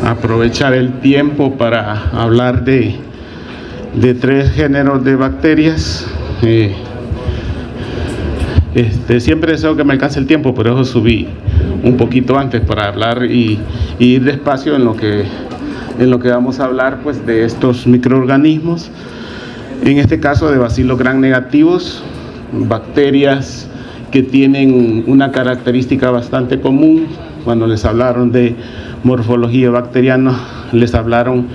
a aprovechar el tiempo para hablar de 3 géneros de bacterias. Siempre deseo que me alcance el tiempo, por eso subí un poquito antes para hablar y ir despacio en lo que vamos a hablar, pues, de estos microorganismos, en este caso de bacilos gram negativos, bacterias que tienen una característica bastante común. Cuando les hablaron de morfología bacteriana, les hablaron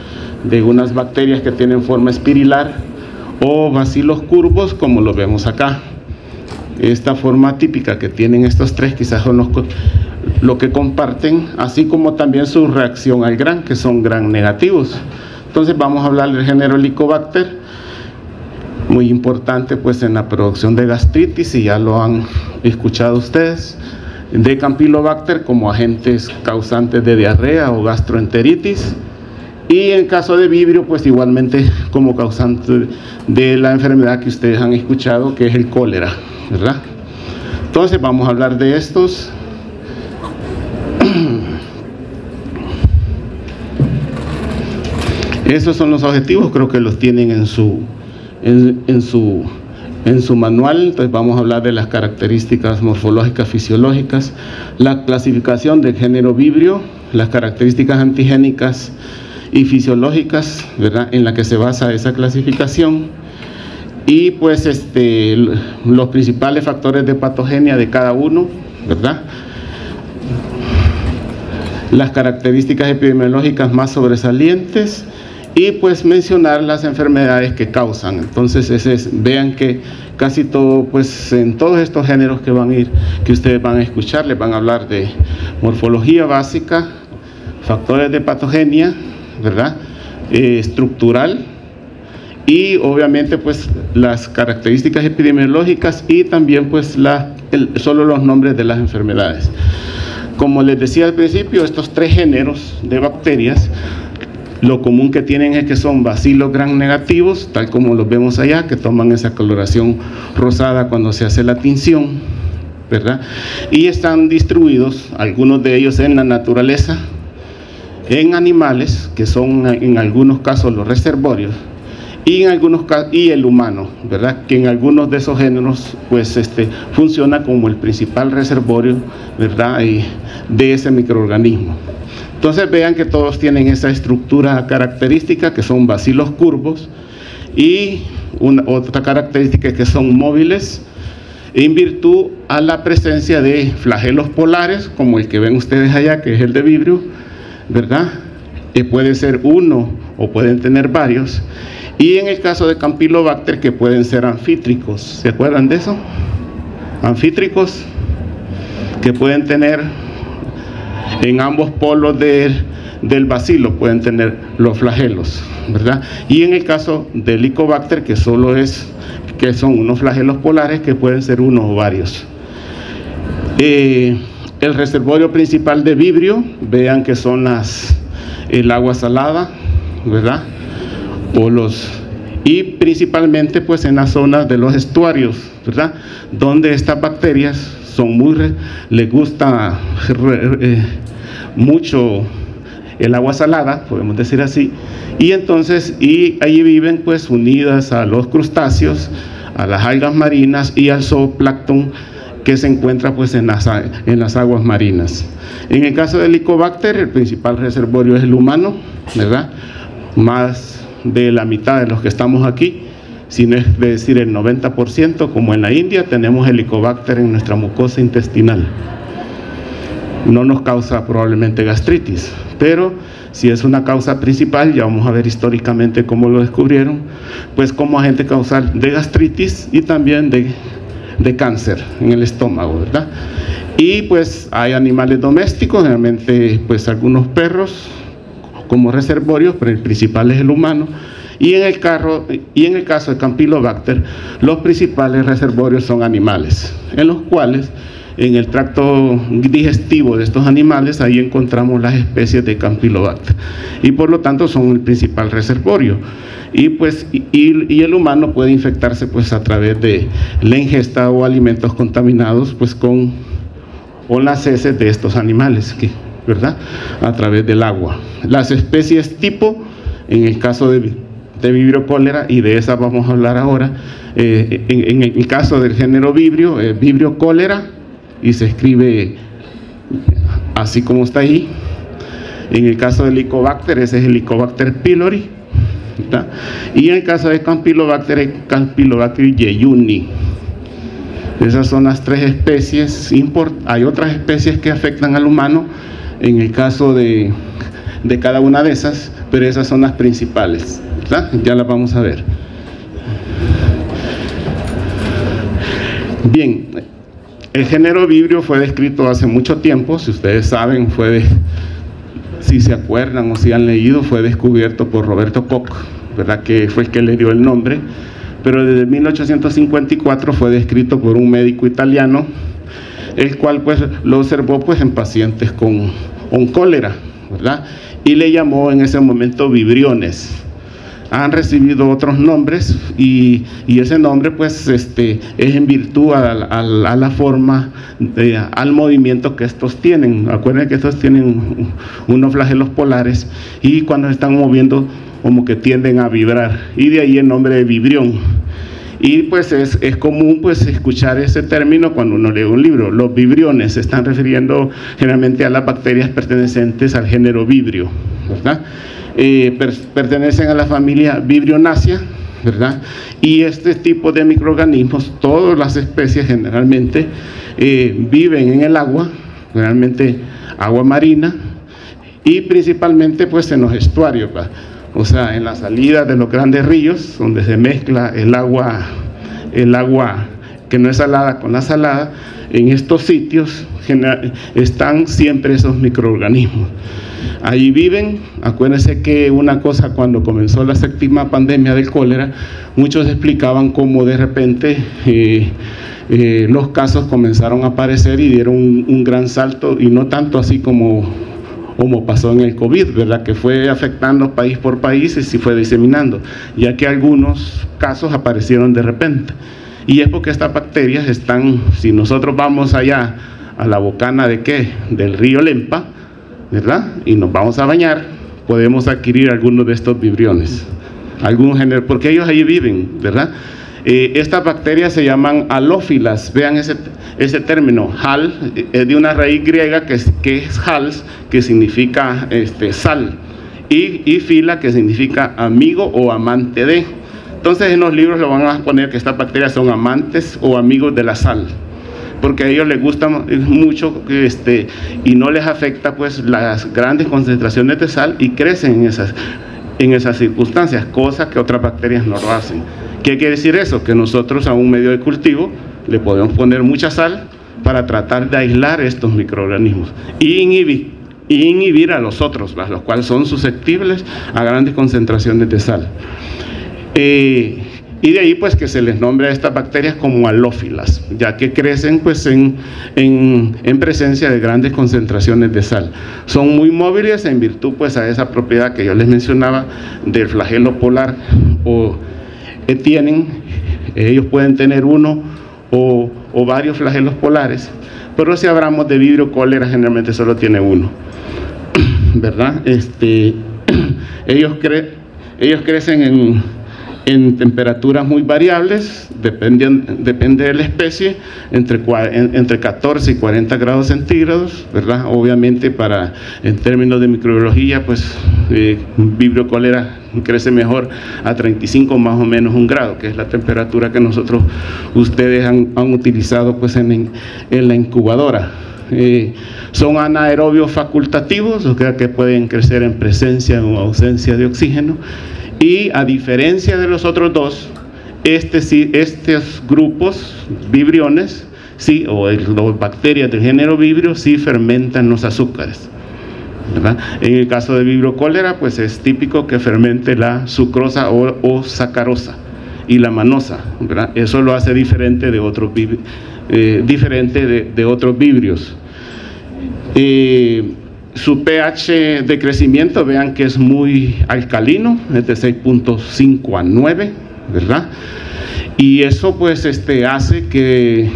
de unas bacterias que tienen forma espirilar o bacilos curvos, como lo vemos acá. Esta forma típica que tienen estos 3 quizás son lo que comparten, así como también su reacción al gram, que son gram negativos. Entonces vamos a hablar del género Helicobacter, muy importante pues en la producción de gastritis, y ya lo han escuchado ustedes, de Campylobacter como agentes causantes de diarrea o gastroenteritis, y en caso de Vibrio pues igualmente como causante de la enfermedad que ustedes han escuchado, que es el cólera, ¿verdad? Entonces vamos a hablar de estos. Esos son los objetivos, creo que los tienen en su manual. Entonces vamos a hablar de las características morfológicas fisiológicas, la clasificación del género Vibrio, las características antigénicas y fisiológicas, ¿verdad?, en la que se basa esa clasificación, y pues los principales factores de patogenia de cada uno, ¿verdad?, las características epidemiológicas más sobresalientes, y pues mencionar las enfermedades que causan. Entonces vean que casi todo, pues en todos estos géneros que ustedes van a escuchar, les van a hablar de morfología básica, factores de patogenia, ¿verdad?, estructural, y obviamente pues las características epidemiológicas, y también pues solo los nombres de las enfermedades. Como les decía al principio, estos 3 géneros de bacterias, lo común que tienen es que son bacilos gram negativos, tal como los vemos allá, que toman esa coloración rosada cuando se hace la tinción, ¿verdad? Y están distribuidos, algunos de ellos en la naturaleza, en animales, que son en algunos casos los reservorios, y en algunos casos, y el humano, ¿verdad?, que en algunos de esos géneros pues funciona como el principal reservorio, ¿verdad?, de ese microorganismo. Entonces vean que todos tienen esa estructura característica, que son bacilos curvos, y otra característica es que son móviles en virtud a la presencia de flagelos polares, como el que ven ustedes allá, que es el de Vibrio, ¿verdad?, puede ser uno o pueden tener varios, y en el caso de Campylobacter, que pueden ser anfítricos. ¿Se acuerdan de eso? Anfítricos, que pueden tener en ambos polos del bacilo, pueden tener los flagelos, ¿verdad? Y en el caso del Helicobacter, que son unos flagelos polares, que pueden ser uno o varios. El reservorio principal de Vibrio, vean que son el agua salada, ¿verdad?, y principalmente pues en las zonas de los estuarios, ¿verdad?, donde estas bacterias les gusta mucho el agua salada, podemos decir así, y allí viven pues unidas a los crustáceos, a las algas marinas y al zooplancton que se encuentra pues en las aguas marinas. En el caso del Helicobacter, el principal reservorio es el humano, ¿verdad?, más de la mitad de los que estamos aquí, si no es decir el 90%, como en la India, tenemos Helicobacter en nuestra mucosa intestinal. No nos causa probablemente gastritis, pero si es una causa principal, ya vamos a ver históricamente cómo lo descubrieron, pues como agente causal de gastritis y también de cáncer en el estómago, ¿verdad? Y pues hay animales domésticos, realmente pues algunos perros como reservorios, pero el principal es el humano. Y en el caso de Campylobacter, los principales reservorios son animales, en los cuales en el tracto digestivo de estos animales, ahí encontramos las especies de Campylobacter, y por lo tanto son el principal reservorio. Y el humano puede infectarse pues a través de la ingesta o alimentos contaminados pues con las heces de estos animales, ¿verdad?, a través del agua. Las especies tipo, en el caso de Vibrio cólera, y de esa vamos a hablar ahora, en el caso del género Vibrio, Vibrio cólera, y se escribe así como está ahí. En el caso del Helicobacter, ese es el Helicobacter pylori, ¿verdad? Y en el caso de Campylobacter, es Campylobacter jejuni. Esas son las tres especies. Hay otras especies que afectan al humano en el caso de cada una de esas, pero esas son las principales, ¿verdad? Ya las vamos a ver. Bien, el género Vibrio fue descrito hace mucho tiempo, si ustedes saben, si se acuerdan o si han leído, fue descubierto por Roberto Koch, ¿verdad?, que fue el que le dio el nombre, pero desde 1854 fue descrito por un médico italiano, el cual pues lo observó pues en pacientes con cólera, ¿verdad?, y le llamó en ese momento vibriones. Han recibido otros nombres y ese nombre pues es en virtud a la forma, al movimiento que estos tienen. Acuérdense que estos tienen unos flagelos polares y cuando se están moviendo como que tienden a vibrar, y de ahí el nombre de vibrión. Y pues es común pues escuchar ese término cuando uno lee un libro. Los vibriones se están refiriendo generalmente a las bacterias pertenecientes al género Vibrio, ¿verdad? Pertenecen a la familia Vibrionaceae, ¿verdad? Y este tipo de microorganismos, todas las especies generalmente viven en el agua, generalmente agua marina, y principalmente pues en los estuarios, ¿verdad? O sea, en la salida de los grandes ríos, donde se mezcla el agua que no es salada con la salada, en estos sitios están siempre esos microorganismos. Ahí viven. Acuérdense que una cosa, cuando comenzó la séptima pandemia del cólera, muchos explicaban cómo de repente los casos comenzaron a aparecer y dieron un gran salto, y no tanto así como pasó en el COVID, ¿verdad?, que fue afectando país por país y se fue diseminando, ya que algunos casos aparecieron de repente. Y es porque estas bacterias están, si nosotros vamos allá a la bocana del río Lempa, ¿verdad?, y nos vamos a bañar, podemos adquirir algunos de estos vibriones, algún género, porque ellos ahí viven, ¿verdad? Estas bacterias se llaman halófilas. Vean ese término, hal, es de una raíz griega que es hals, que significa sal, y fila, que significa amigo o amante de. Entonces en los libros lo van a poner que estas bacterias son amantes o amigos de la sal, porque a ellos les gusta mucho y no les afecta pues las grandes concentraciones de sal, y crecen en esas circunstancias, cosa que otras bacterias no lo hacen. ¿Qué quiere decir eso? Que nosotros a un medio de cultivo le podemos poner mucha sal para tratar de aislar estos microorganismos y inhibir a los otros, los cuales son susceptibles a grandes concentraciones de sal. Y de ahí pues que se les nombre a estas bacterias como halófilas, ya que crecen pues en presencia de grandes concentraciones de sal. Son muy móviles en virtud pues a esa propiedad que yo les mencionaba del flagelo polar, o ellos pueden tener uno o varios flagelos polares, pero si hablamos de Vibrio cólera generalmente solo tiene uno, ¿verdad? Ellos crecen en temperaturas muy variables, depende de la especie, entre 14 y 40 grados centígrados, ¿verdad? Obviamente en términos de microbiología, pues Vibrio cólera crece mejor a 35 más o menos un grado, que es la temperatura que ustedes han utilizado pues en la incubadora. Son anaerobios facultativos, o sea que pueden crecer en presencia o ausencia de oxígeno. Y a diferencia de los otros dos, estos grupos vibriones, sí, o las bacterias del género Vibrio, sí fermentan los azúcares, ¿verdad? En el caso de Vibrio cólera, pues es típico que fermente la sucrosa o sacarosa y la manosa, ¿verdad? Eso lo hace diferente de otros vibrios. Su pH de crecimiento, vean que es muy alcalino, es de 6.5 a 9, ¿verdad? Y eso pues hace que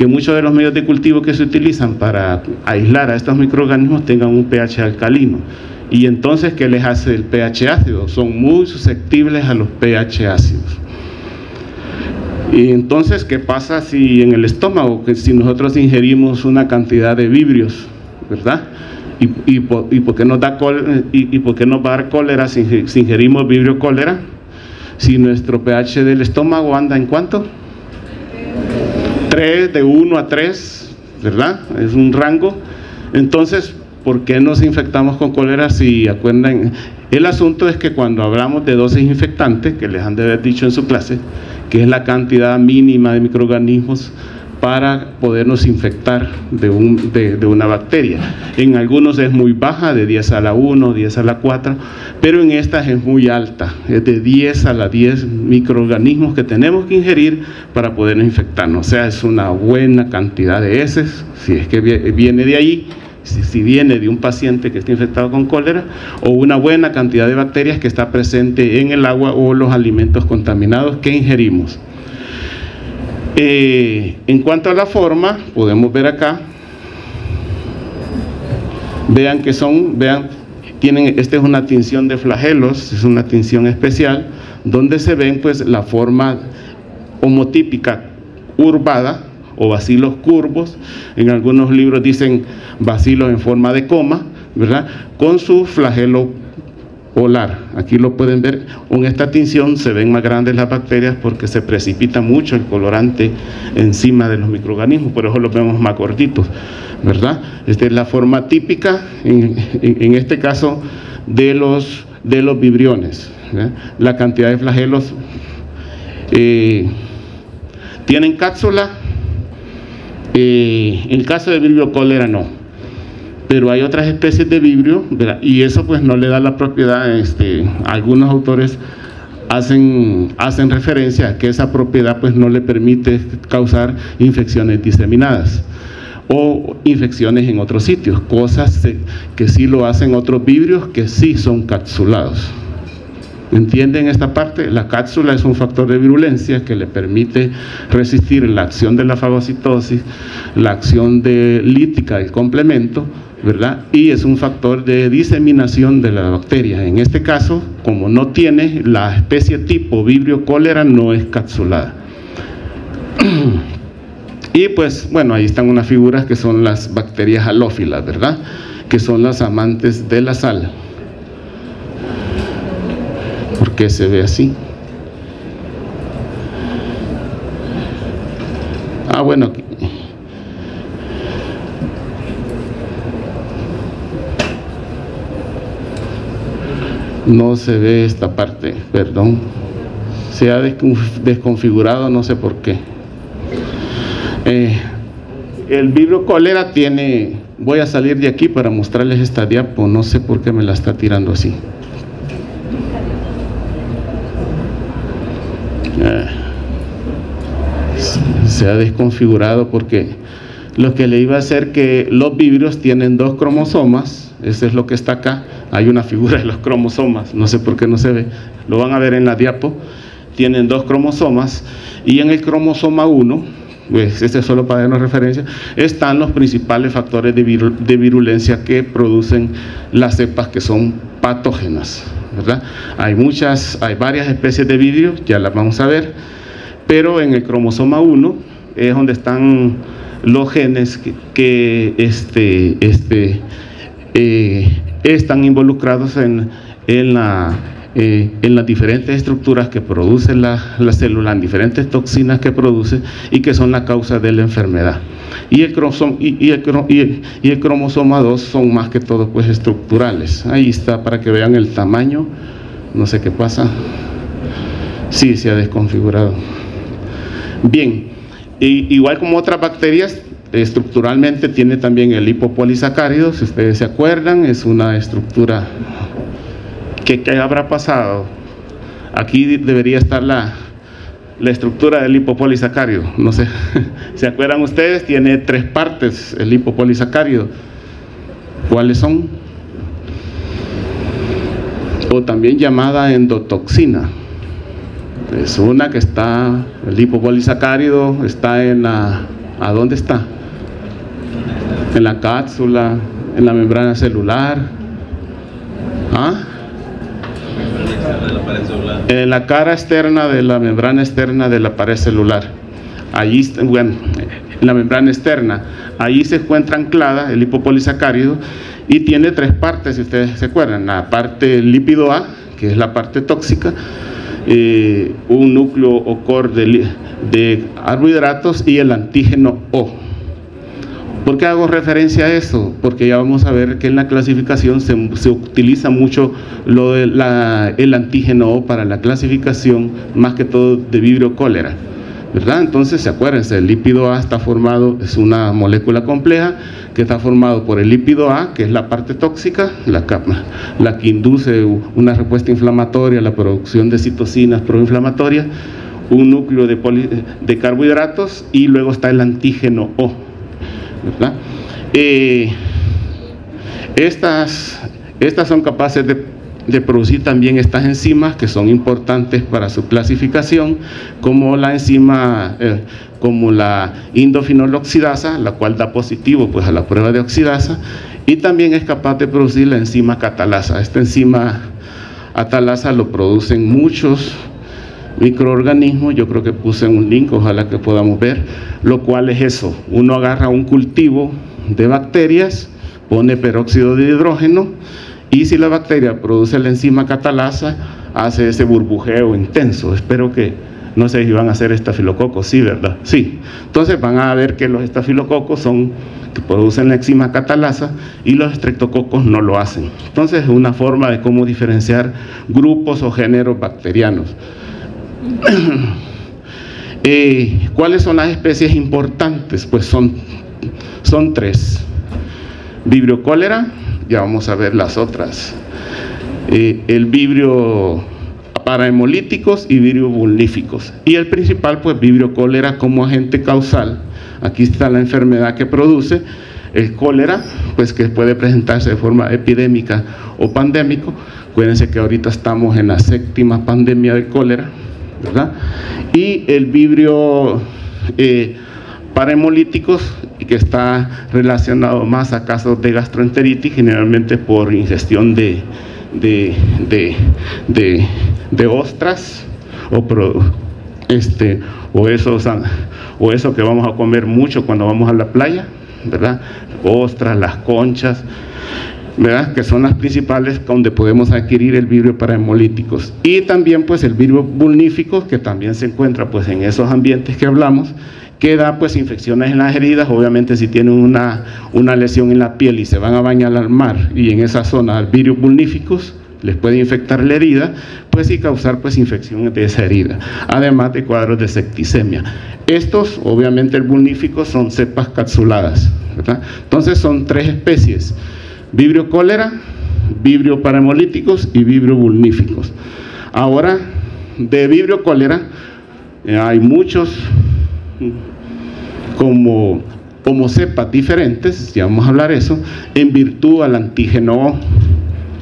muchos de los medios de cultivo que se utilizan para aislar a estos microorganismos tengan un pH alcalino. Y entonces, ¿qué les hace el pH ácido? Son muy susceptibles a los pH ácidos. Y entonces, ¿qué pasa si en el estómago, que si nosotros ingerimos una cantidad de vibrios, ¿verdad? ¿Y por qué nos da por qué nos va a dar cólera si ingerimos vibrio cólera? Si nuestro pH del estómago anda en ¿cuánto? 3, de 1 a 3, ¿verdad? Es un rango. Entonces, ¿por qué nos infectamos con cólera? Si acuerdan, el asunto es que cuando hablamos de dosis infectante, que les han de haber dicho en su clase, que es la cantidad mínima de microorganismos para podernos infectar de una bacteria. En algunos es muy baja, de 10 a la 1, 10 a la 4, pero en estas es muy alta, es de 10 a la 10 microorganismos que tenemos que ingerir para podernos infectarnos. O sea, es una buena cantidad de heces, si es que viene de ahí, si viene de un paciente que está infectado con cólera, o una buena cantidad de bacterias que está presente en el agua o los alimentos contaminados que ingerimos. En cuanto a la forma, podemos ver acá, vean, esta es una tinción de flagelos, es una tinción especial, donde se ven pues la forma homotípica curvada, o bacilos curvos, en algunos libros dicen bacilos en forma de coma, ¿verdad? Con su flagelo polar. Aquí lo pueden ver, con esta tinción se ven más grandes las bacterias porque se precipita mucho el colorante encima de los microorganismos, por eso los vemos más gorditos, ¿verdad? Esta es la forma típica, en este caso, de los vibriones, ¿verdad? La cantidad de flagelos tienen cápsula. En el caso de vibrio cólera no, pero hay otras especies de vibrio, ¿verdad? Y eso pues no le da la propiedad, algunos autores hacen referencia a que esa propiedad pues no le permite causar infecciones diseminadas o infecciones en otros sitios, cosas que sí lo hacen otros vibrios que sí son capsulados. ¿Entienden esta parte? La cápsula es un factor de virulencia que le permite resistir la acción de la fagocitosis, la acción lítica del complemento, ¿verdad? Y es un factor de diseminación de la bacteria. En este caso, como no tiene la especie tipo vibrio cólera, no es capsulada. Y pues, bueno, ahí están unas figuras que son las bacterias halófilas, ¿verdad? Que son las amantes de la sal. ¿Por qué se ve así? Bueno, aquí. No se ve esta parte, perdón. Se ha desconfigurado, no sé por qué. El vibrio cólera tiene... Voy a salir de aquí para mostrarles esta diapo, no sé por qué me la está tirando así. Se ha desconfigurado porque lo que le iba a hacer que los vibrios tienen 2 cromosomas, eso es lo que está acá, hay una figura de los cromosomas, no sé por qué no se ve, lo van a ver en la diapo, tienen 2 cromosomas y en el cromosoma 1, pues este es solo para darnos referencia, están los principales factores de virulencia que producen las cepas que son patógenas, ¿verdad? Hay varias especies de vibrio, ya las vamos a ver, pero en el cromosoma 1 es donde están los genes que están involucrados en las diferentes estructuras que produce la célula, en diferentes toxinas que produce y que son la causa de la enfermedad. Y el cromosoma 2 son más que todo pues estructurales. Ahí está para que vean el tamaño, no sé qué pasa. Sí, se ha desconfigurado. Bien, igual como otras bacterias, estructuralmente tiene también el lipopolisacárido, si ustedes se acuerdan, es una estructura que habrá pasado. Aquí debería estar la estructura del lipopolisacárido, no sé, ¿se acuerdan ustedes? Tiene 3 partes el lipopolisacárido. ¿Cuáles son? O también llamada endotoxina. Es una que está, el lipopolisacárido está en la, ¿a dónde está? En la cápsula, en la membrana celular. ¿Ah? En la cara externa de la membrana externa de la pared celular. Allí, bueno, en la membrana externa, ahí se encuentra anclada el lipopolisacárido y tiene tres partes, si ustedes se acuerdan. La parte lípido A, que es la parte tóxica, un núcleo o core de carbohidratos y el antígeno O. ¿Por qué hago referencia a eso? Porque ya vamos a ver que en la clasificación se utiliza mucho lo de el antígeno O para la clasificación, más que todo de Vibrio cólera, ¿verdad? Entonces, acuérdense, el lípido A está formado, es una molécula compleja que está formado por el lípido A, que es la parte tóxica, la que induce una respuesta inflamatoria, la producción de citocinas proinflamatorias, un núcleo de carbohidratos, y luego está el antígeno O, ¿verdad? Estas son capaces de producir también estas enzimas que son importantes para su clasificación, como la enzima, como la indofenol oxidasa, la cual da positivo pues a la prueba de oxidasa, y también es capaz de producir la enzima catalasa. Esta enzima catalasa lo producen muchos microorganismos, yo creo que puse un link, ojalá que podamos ver, lo cual es eso: uno agarra un cultivo de bacterias, pone peróxido de hidrógeno, y si la bacteria produce la enzima catalasa, hace ese burbujeo intenso. Espero que, no sé si van a hacer estafilococos, sí, ¿verdad? Sí. Entonces van a ver que los estafilococos son que producen la enzima catalasa y los estreptococos no lo hacen. Entonces es una forma de cómo diferenciar grupos o géneros bacterianos. ¿Cuáles son las especies importantes? Pues son tres: Vibrio cólera, ya vamos a ver las otras, el Vibrio parahemolíticos y Vibrio vulníficos, y el principal pues Vibrio cólera como agente causal. Aquí está la enfermedad que produce el cólera, pues que puede presentarse de forma epidémica o pandémico. Acuérdense que ahorita estamos en la 7ª pandemia del cólera, ¿verdad? Y el Vibrio parahemolíticos, que está relacionado más a casos de gastroenteritis, generalmente por ingestión de ostras o eso que vamos a comer mucho cuando vamos a la playa, ¿verdad? Ostras, las conchas, ¿verdad? Que son las principales donde podemos adquirir el Vibrio parahemolíticos. Y también pues el Vibrio vulnífico, que también se encuentra pues en esos ambientes que hablamos, que da pues infecciones en las heridas. Obviamente si tienen una lesión en la piel y se van a bañar al mar y en esa zona el Vibrio vulníficos les puede infectar la herida, pues y causar pues infecciones de esa herida, además de cuadros de septicemia. Estos, obviamente el vulnífico, son cepas capsuladas, ¿verdad? Entonces son tres especies: Vibrio cólera, Vibrio parahemolíticos y Vibrio vulníficos. Ahora, de Vibrio cólera hay muchos como cepas diferentes, ya vamos a hablar eso, en virtud al antígeno O,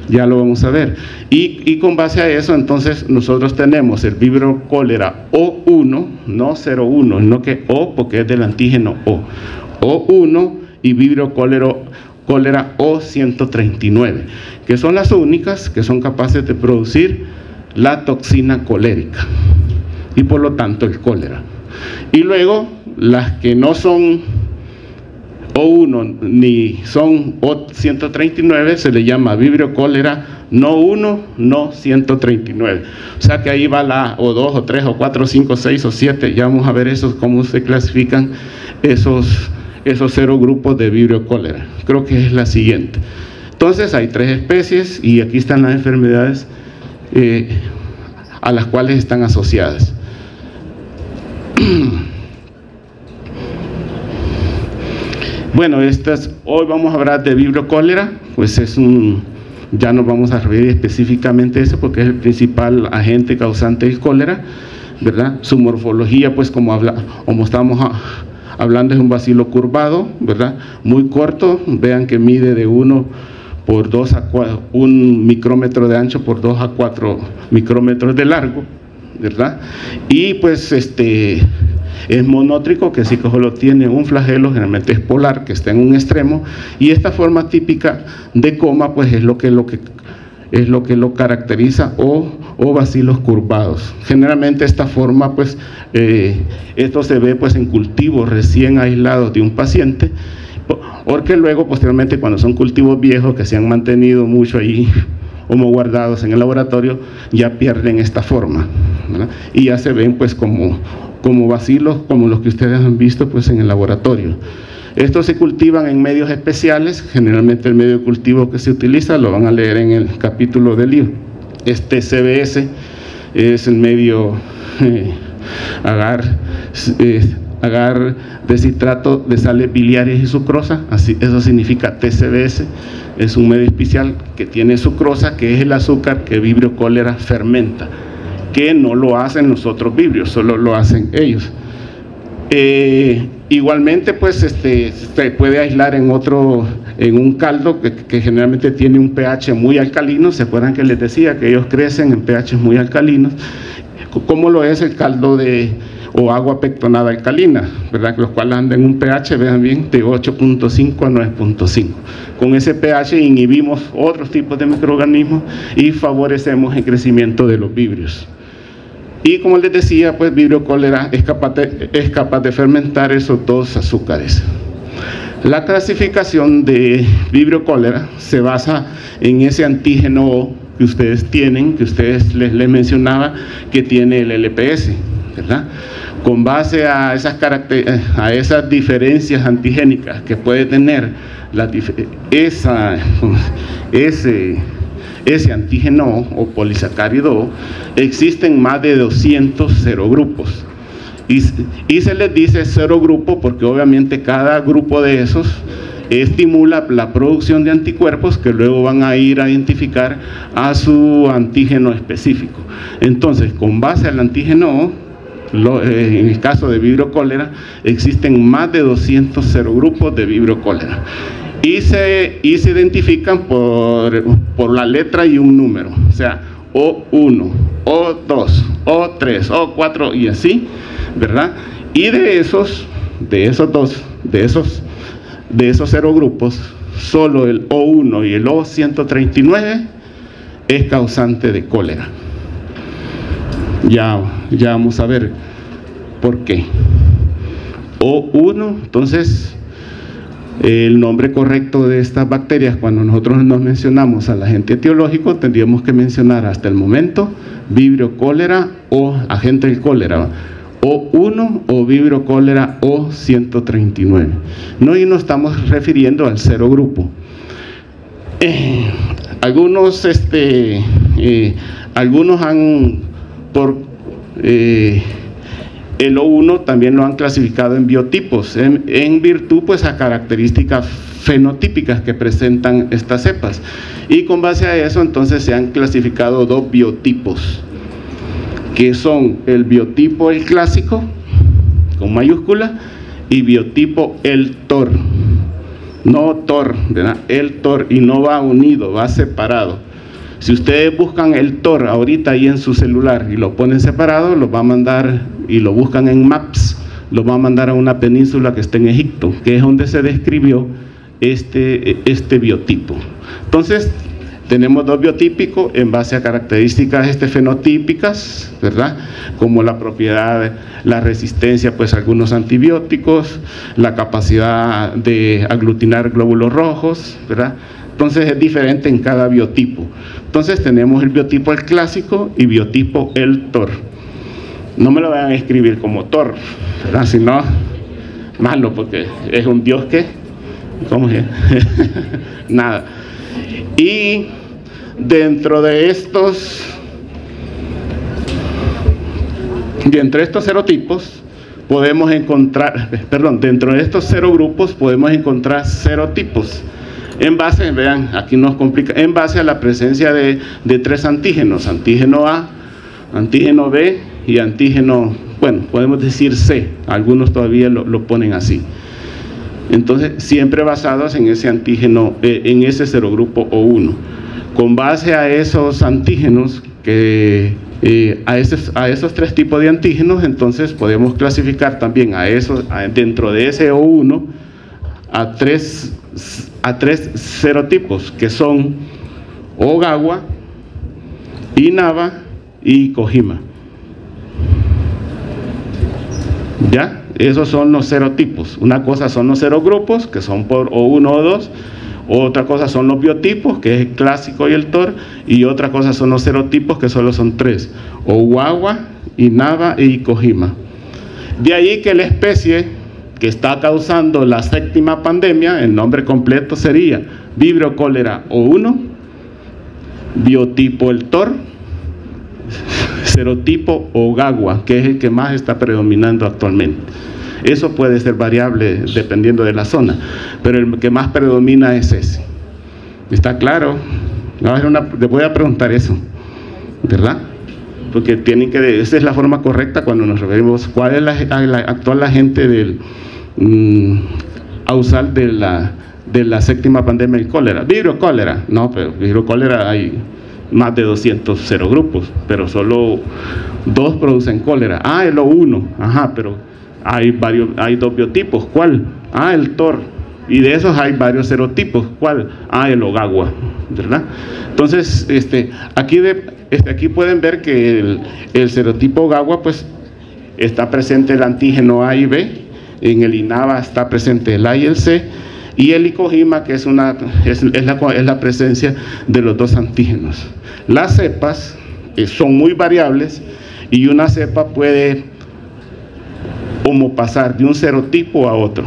ya lo vamos a ver, y con base a eso entonces nosotros tenemos el Vibrio cólera O1, no 01, no que O porque es del antígeno O, O1 y Vibrio cólera O139, que son las únicas que son capaces de producir la toxina colérica y por lo tanto el cólera. Y luego las que no son O1 ni son O139 se le llama Vibrio cólera no 1, no 139. O sea que ahí va la O2, O3, O4, O5, O6, O7. Ya vamos a ver esos, cómo se clasifican esos 0 grupos de Vibrio cólera. Creo que es la siguiente. Entonces hay 3 especies y aquí están las enfermedades a las cuales están asociadas. Bueno, hoy vamos a hablar de Vibrio cólera, pues ya nos vamos a referir específicamente a eso porque es el principal agente causante del cólera, ¿verdad? Su morfología, pues como estábamos hablando, es un bacilo curvado, ¿verdad? Muy corto, vean que mide de 1 por 2 a 4, 1 micrómetro de ancho por 2 a 4 micrómetros de largo, ¿verdad? Y pues es monótrico, que sí que solo tiene un flagelo, generalmente es polar, que está en un extremo, y esta forma típica de coma pues es lo que lo caracteriza, o bacilos curvados. Generalmente esta forma pues esto se ve pues en cultivos recién aislados de un paciente, porque luego posteriormente cuando son cultivos viejos que se han mantenido mucho ahí como guardados en el laboratorio, ya pierden esta forma, ¿verdad? Y ya se ven pues como bacilos como los que ustedes han visto pues en el laboratorio. Estos se cultivan en medios especiales, generalmente el medio de cultivo que se utiliza lo van a leer en el capítulo del libro. CBS es el medio agar de citrato de sales biliares y sucrosa, eso significa TCBS. Es un medio especial que tiene sucrosa, que es el azúcar que Vibrio cholera fermenta, que no lo hacen los otros vibrios, solo lo hacen ellos. Igualmente pues se puede aislar en un caldo que generalmente tiene un pH muy alcalino. ¿Se acuerdan que les decía que ellos crecen en pH muy alcalinos? Como lo es el caldo o agua pectonada alcalina, ¿verdad? Los cuales andan en un pH, vean bien, de 8.5 a 9.5. Con ese pH inhibimos otros tipos de microorganismos y favorecemos el crecimiento de los vibrios. Y como les decía, pues Vibrio cholera es capaz de fermentar esos dos azúcares. La clasificación de Vibrio cholera se basa en ese antígeno O que ustedes tienen, que ustedes les mencionaba, que tiene el LPS, ¿verdad? Con base a esas diferencias antigénicas que puede tener ese antígeno o polisacárido O, existen más de 200 serogrupos. Y se les dice serogrupo porque obviamente cada grupo de esos estimula la producción de anticuerpos que luego van a ir a identificar a su antígeno específico. Entonces, con base al antígeno O, en el caso de Vibrio cholera, existen más de 200 serogrupos de Vibrio cholera. Y se identifican por la letra y un número, o sea, O1, O2, O3, O4 y así, ¿verdad? Y de esos serogrupos, solo el O1 y el O139 es causante de cólera. Ya vamos a ver por qué. O1, entonces, el nombre correcto de estas bacterias, cuando nosotros nos mencionamos al agente etiológico, tendríamos que mencionar hasta el momento Vibrio cholera o agente del cólera, O1 o Vibrio cholera O139. No, y nos estamos refiriendo al serogrupo. Algunos han el O1 también lo han clasificado en biotipos, en virtud pues a características fenotípicas que presentan estas cepas, y con base a eso entonces se han clasificado dos biotipos, que son el biotipo el clásico con mayúscula y biotipo el TOR, no TOR, ¿verdad? El TOR, y no va unido, va separado. Si ustedes buscan el TOR ahorita ahí en su celular y lo ponen separado, lo va a mandar, y lo buscan en Maps, lo va a mandar a una península que está en Egipto, que es donde se describió este biotipo. Entonces, tenemos dos biotípicos en base a características fenotípicas, ¿verdad? Como la propiedad, la resistencia pues a algunos antibióticos, la capacidad de aglutinar glóbulos rojos, ¿verdad? Entonces es diferente en cada biotipo. Entonces tenemos el biotipo el clásico y biotipo el TOR. No me lo vayan a escribir como TOR, ¿verdad? Si no, malo, porque es un dios que, ¿cómo es? Nada. Y dentro de estos serotipos podemos encontrar, dentro de estos serogrupos podemos encontrar serotipos. En base, vean, aquí nos complica, en base a la presencia de tres antígenos, antígeno A, antígeno B y antígeno, bueno, podemos decir C, algunos todavía lo ponen así. Entonces, siempre basados en ese antígeno, en ese serogrupo O1. Con base a esos antígenos que A esos tres tipos de antígenos, entonces podemos clasificar también dentro de ese O1 a tres serotipos, que son Ogawa, Inaba y Kojima. ¿Ya? Esos son los serotipos. Una cosa son los serogrupos, que son por O1 o 2. Otra cosa son los biotipos, que es el clásico y el TOR. Y otra cosa son los serotipos, que solo son 3. Ogawa, Inaba y Kojima. De ahí que la especie que está causando la séptima pandemia, el nombre completo sería Vibrio cólera O1, biotipo el TOR, serotipo Ogawa, que es el que más está predominando actualmente. Eso puede ser variable dependiendo de la zona, pero el que más predomina es ese. ¿Está claro? Le voy a preguntar eso, ¿verdad? Porque esa es la forma correcta cuando nos referimos. ¿Cuál es la actual agente causal de la séptima pandemia del cólera? Vibrio cólera. No, pero vibrio cólera hay más de 200 serogrupos, pero solo 2 producen cólera. El O1, pero hay 2 biotipos. ¿Cuál? El TOR. Y de esos hay varios serotipos. ¿Cuál? El Ogawa, ¿verdad? Entonces, aquí pueden ver que el serotipo Ogawa, pues, está presente el antígeno A y B. En el Inaba está presente el A y el C. Y el Kojima, que es la presencia de los 2 antígenos. Las cepas son muy variables, y una cepa puede pasar de un serotipo a otro.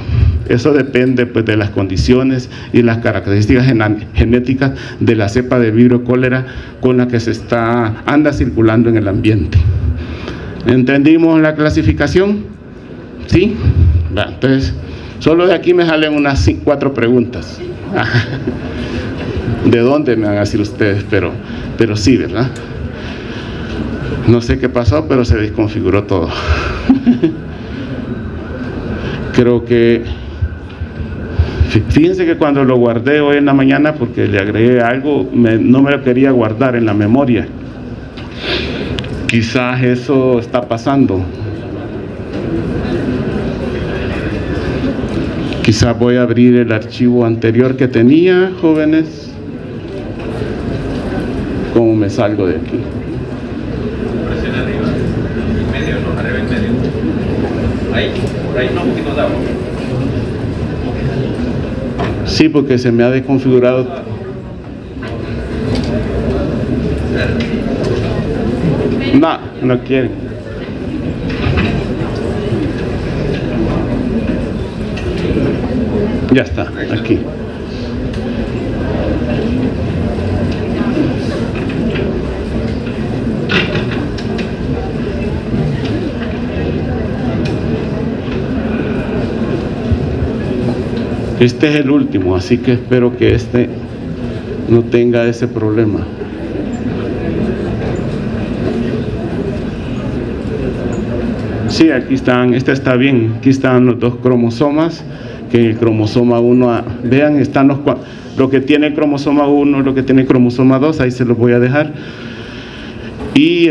Eso depende, pues, de las condiciones y las características genéticas de la cepa de vibrio cólera con la que anda circulando en el ambiente. ¿Entendimos la clasificación? ¿Sí? Entonces, solo de aquí me salen unas 4 preguntas. ¿De dónde me van a decir ustedes? Pero sí, ¿verdad? No sé qué pasó, pero se desconfiguró todo. Creo que, fíjense que cuando lo guardé hoy en la mañana, porque le agregué algo, no me lo quería guardar en la memoria. Quizás eso está pasando. Quizás voy a abrir el archivo anterior que tenía, jóvenes. ¿Cómo me salgo de aquí? Presiona arriba, medio, no, arriba en medio. Ahí, por ahí, no, un poquito de agua. Sí, porque se me ha desconfigurado. No quiere. Ya está, aquí. Este es el último, así que espero que este no tenga ese problema. Sí, aquí están, este está bien, aquí están los 2 cromosomas, que en el cromosoma 1, vean, están lo que tiene el cromosoma 1, lo que tiene el cromosoma 2, ahí se los voy a dejar. Y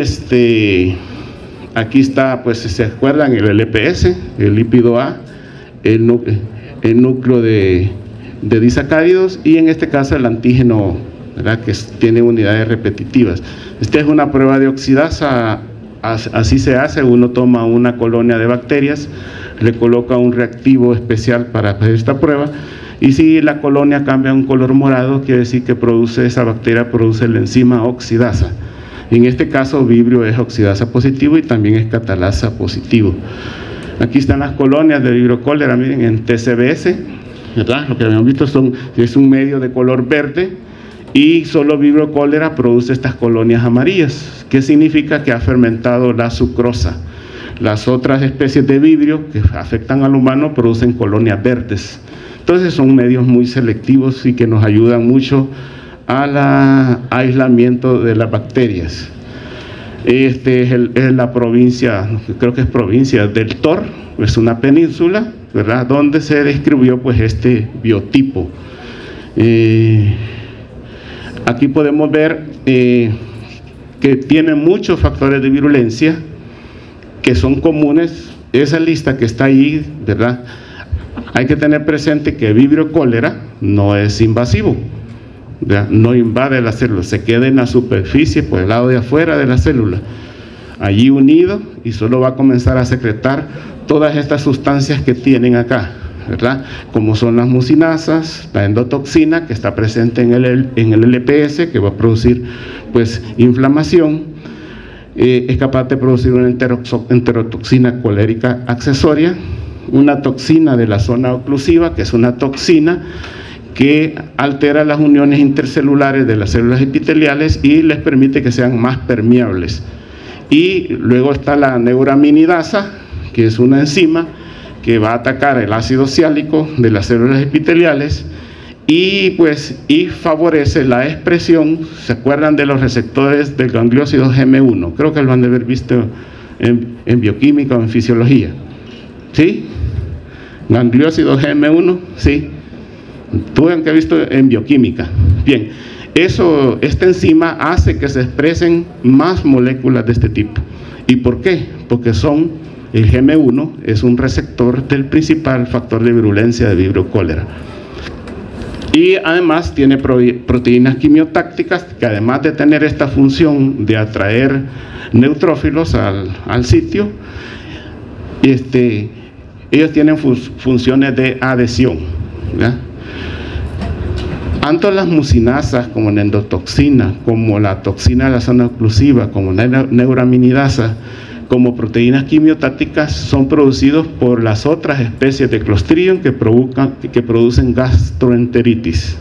aquí está, pues, ¿se acuerdan? El LPS, el lípido A, el núcleo de disacáridos, y en este caso el antígeno, ¿verdad?, que tiene unidades repetitivas. Esta es una prueba de oxidasa. Así se hace: uno toma una colonia de bacterias, le coloca un reactivo especial para hacer esta prueba, y si la colonia cambia a un color morado, quiere decir que esa bacteria produce la enzima oxidasa. En este caso, Vibrio es oxidasa positivo y también es catalasa positivo. Aquí están las colonias de Vibrio cólera, miren, en TCBS, ¿verdad? Lo que habíamos visto es un medio de color verde, y solo Vibrio cólera produce estas colonias amarillas, que significa que ha fermentado la sucrosa. Las otras especies de Vibrio que afectan al humano producen colonias verdes. Entonces son medios muy selectivos y que nos ayudan mucho al aislamiento de las bacterias. Es la provincia, creo que es provincia del TOR, es una península, ¿verdad?, donde se describió, pues, este biotipo. Aquí podemos ver que tiene muchos factores de virulencia que son comunes. Esa lista que está ahí, ¿verdad? Hay que tener presente que Vibrio cólera no es invasivo, ¿verdad? No invade la célula, se queda en la superficie por el lado de afuera de la célula, allí unido, y solo va a comenzar a secretar todas estas sustancias que tienen acá, ¿verdad? Como son las mucinasas, la endotoxina que está presente en el LPS, que va a producir pues inflamación. Es capaz de producir una enterotoxina colérica accesoria, una toxina de la zona oclusiva, que es una toxina que altera las uniones intercelulares de las células epiteliales y les permite que sean más permeables. Y luego está la neuraminidasa, que es una enzima que va a atacar el ácido ciálico de las células epiteliales y favorece la expresión. ¿Se acuerdan de los receptores del gangliósido GM1? Creo que lo han de haber visto en bioquímica o en fisiología. ¿Sí? Gangliósido GM1, sí. Tuvieron que haber visto en bioquímica. Bien, esta enzima hace que se expresen más moléculas de este tipo. ¿Y por qué? Porque el GM1 es un receptor del principal factor de virulencia de Vibrio cólera. Y además tiene proteínas quimiotácticas que, además de tener esta función de atraer neutrófilos al sitio, ellos tienen funciones de adhesión, ¿verdad? Tanto las mucinasas como la endotoxina, como la toxina de la zona oclusiva, como la neuraminidasa, como proteínas quimiotácticas, son producidos por las otras especies de Clostridium que producen gastroenteritis.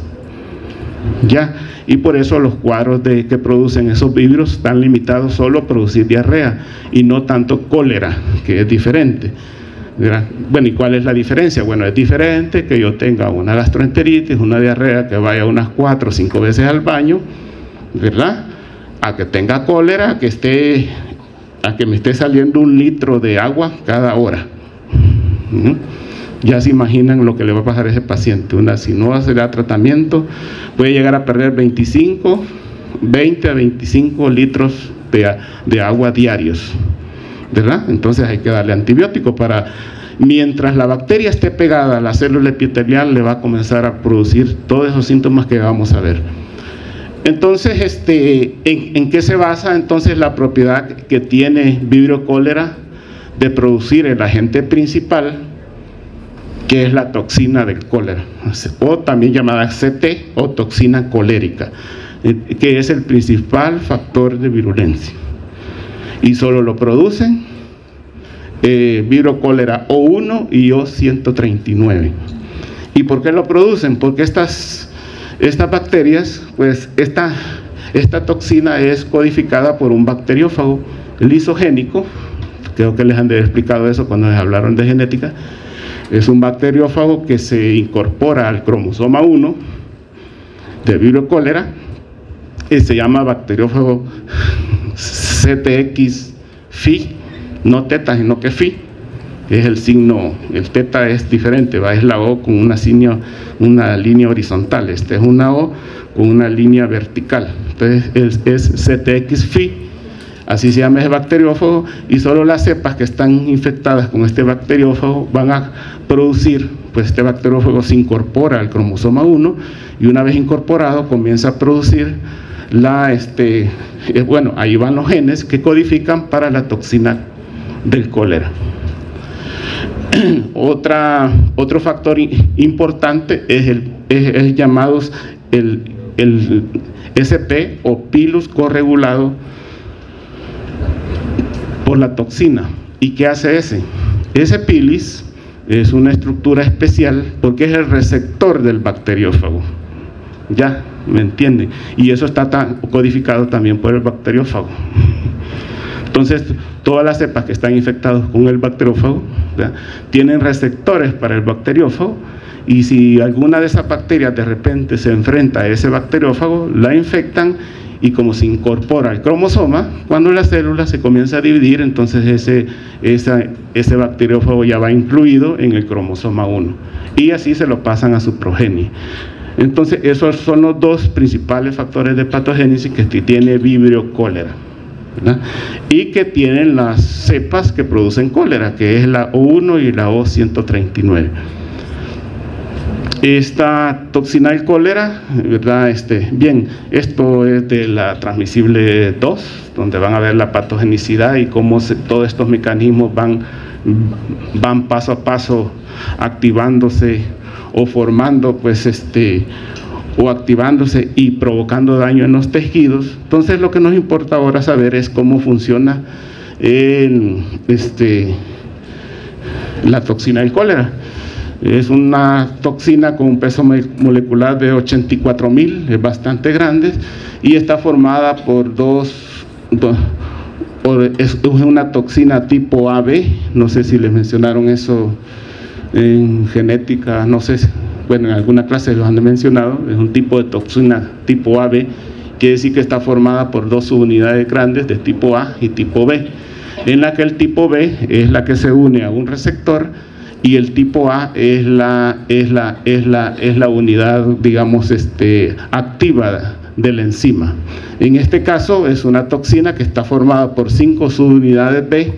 ¿Ya? Y por eso los cuadros que producen esos virus están limitados solo a producir diarrea y no tanto cólera, que es diferente. ¿Verdad? Bueno, ¿y cuál es la diferencia? Bueno, es diferente que yo tenga una gastroenteritis, una diarrea que vaya unas 4 o 5 veces al baño, ¿verdad? A que tenga cólera, a que me esté saliendo 1 litro de agua cada hora. Ya se imaginan lo que le va a pasar a ese paciente. Si no se da tratamiento, puede llegar a perder 20 a 25 litros de agua diarios, ¿verdad? Entonces hay que darle antibiótico mientras la bacteria esté pegada a la célula epitelial, le va a comenzar a producir todos esos síntomas que vamos a ver. Entonces, ¿en qué se basa entonces la propiedad que tiene Vibrio cólera de producir el agente principal, que es la toxina del cólera, o también llamada CT o toxina colérica, que es el principal factor de virulencia? Y solo lo producen Vibrio cólera O1 y O139. ¿Y por qué lo producen? Porque estas bacterias, pues esta toxina es codificada por un bacteriófago lisogénico. Creo que les han de haber explicado eso cuando les hablaron de genética. Es un bacteriófago que se incorpora al cromosoma 1 de Vibrio cólera y se llama bacteriófago CTX-Phi, no teta, sino que Phi. Es el signo, el teta es diferente, es la O con una línea horizontal, es una O con una línea vertical. Entonces es CTX-Phi, así se llama ese bacteriófago, y solo las cepas que están infectadas con este bacteriófago van a producir, pues este bacteriófago se incorpora al cromosoma 1 y una vez incorporado comienza a producir ahí van los genes que codifican para la toxina del cólera. Otro factor importante es llamado el SP o pilus corregulado por la toxina. ¿Y qué hace ese? Ese pilus es una estructura especial porque es el receptor del bacteriófago. ¿Ya? ¿Me entienden? Y eso está codificado también por el bacteriófago. Entonces, todas las cepas que están infectadas con el bacteriófago, ¿verdad?, tienen receptores para el bacteriófago, y si alguna de esas bacterias de repente se enfrenta a ese bacteriófago, la infectan, y como se incorpora al cromosoma, cuando la célula se comienza a dividir, entonces ese bacteriófago ya va incluido en el cromosoma 1, y así se lo pasan a su progenie. Entonces, esos son los dos principales factores de patogénesis que tiene Vibrio cólera. ¿verdad? Y que tienen las cepas que producen cólera, que es la O1 y la O139. Esta toxina del cólera, ¿verdad? Bien, esto es de la transmisible 2, donde van a ver la patogenicidad y cómo todos estos mecanismos van paso a paso activándose o formando, pues, o activándose y provocando daño en los tejidos. Entonces, lo que nos importa ahora saber es cómo funciona la toxina del cólera. Es una toxina con un peso molecular de 84.000, es bastante grande, y está formada por es una toxina tipo AB, no sé si les mencionaron eso en genética, no sé, bueno, en alguna clase los han mencionado, es un tipo de toxina tipo AB, quiere decir que está formada por dos subunidades grandes de tipo A y tipo B, en la que el tipo B es la que se une a un receptor, y el tipo A es la unidad, digamos, activa de la enzima. En este caso es una toxina que está formada por 5 subunidades B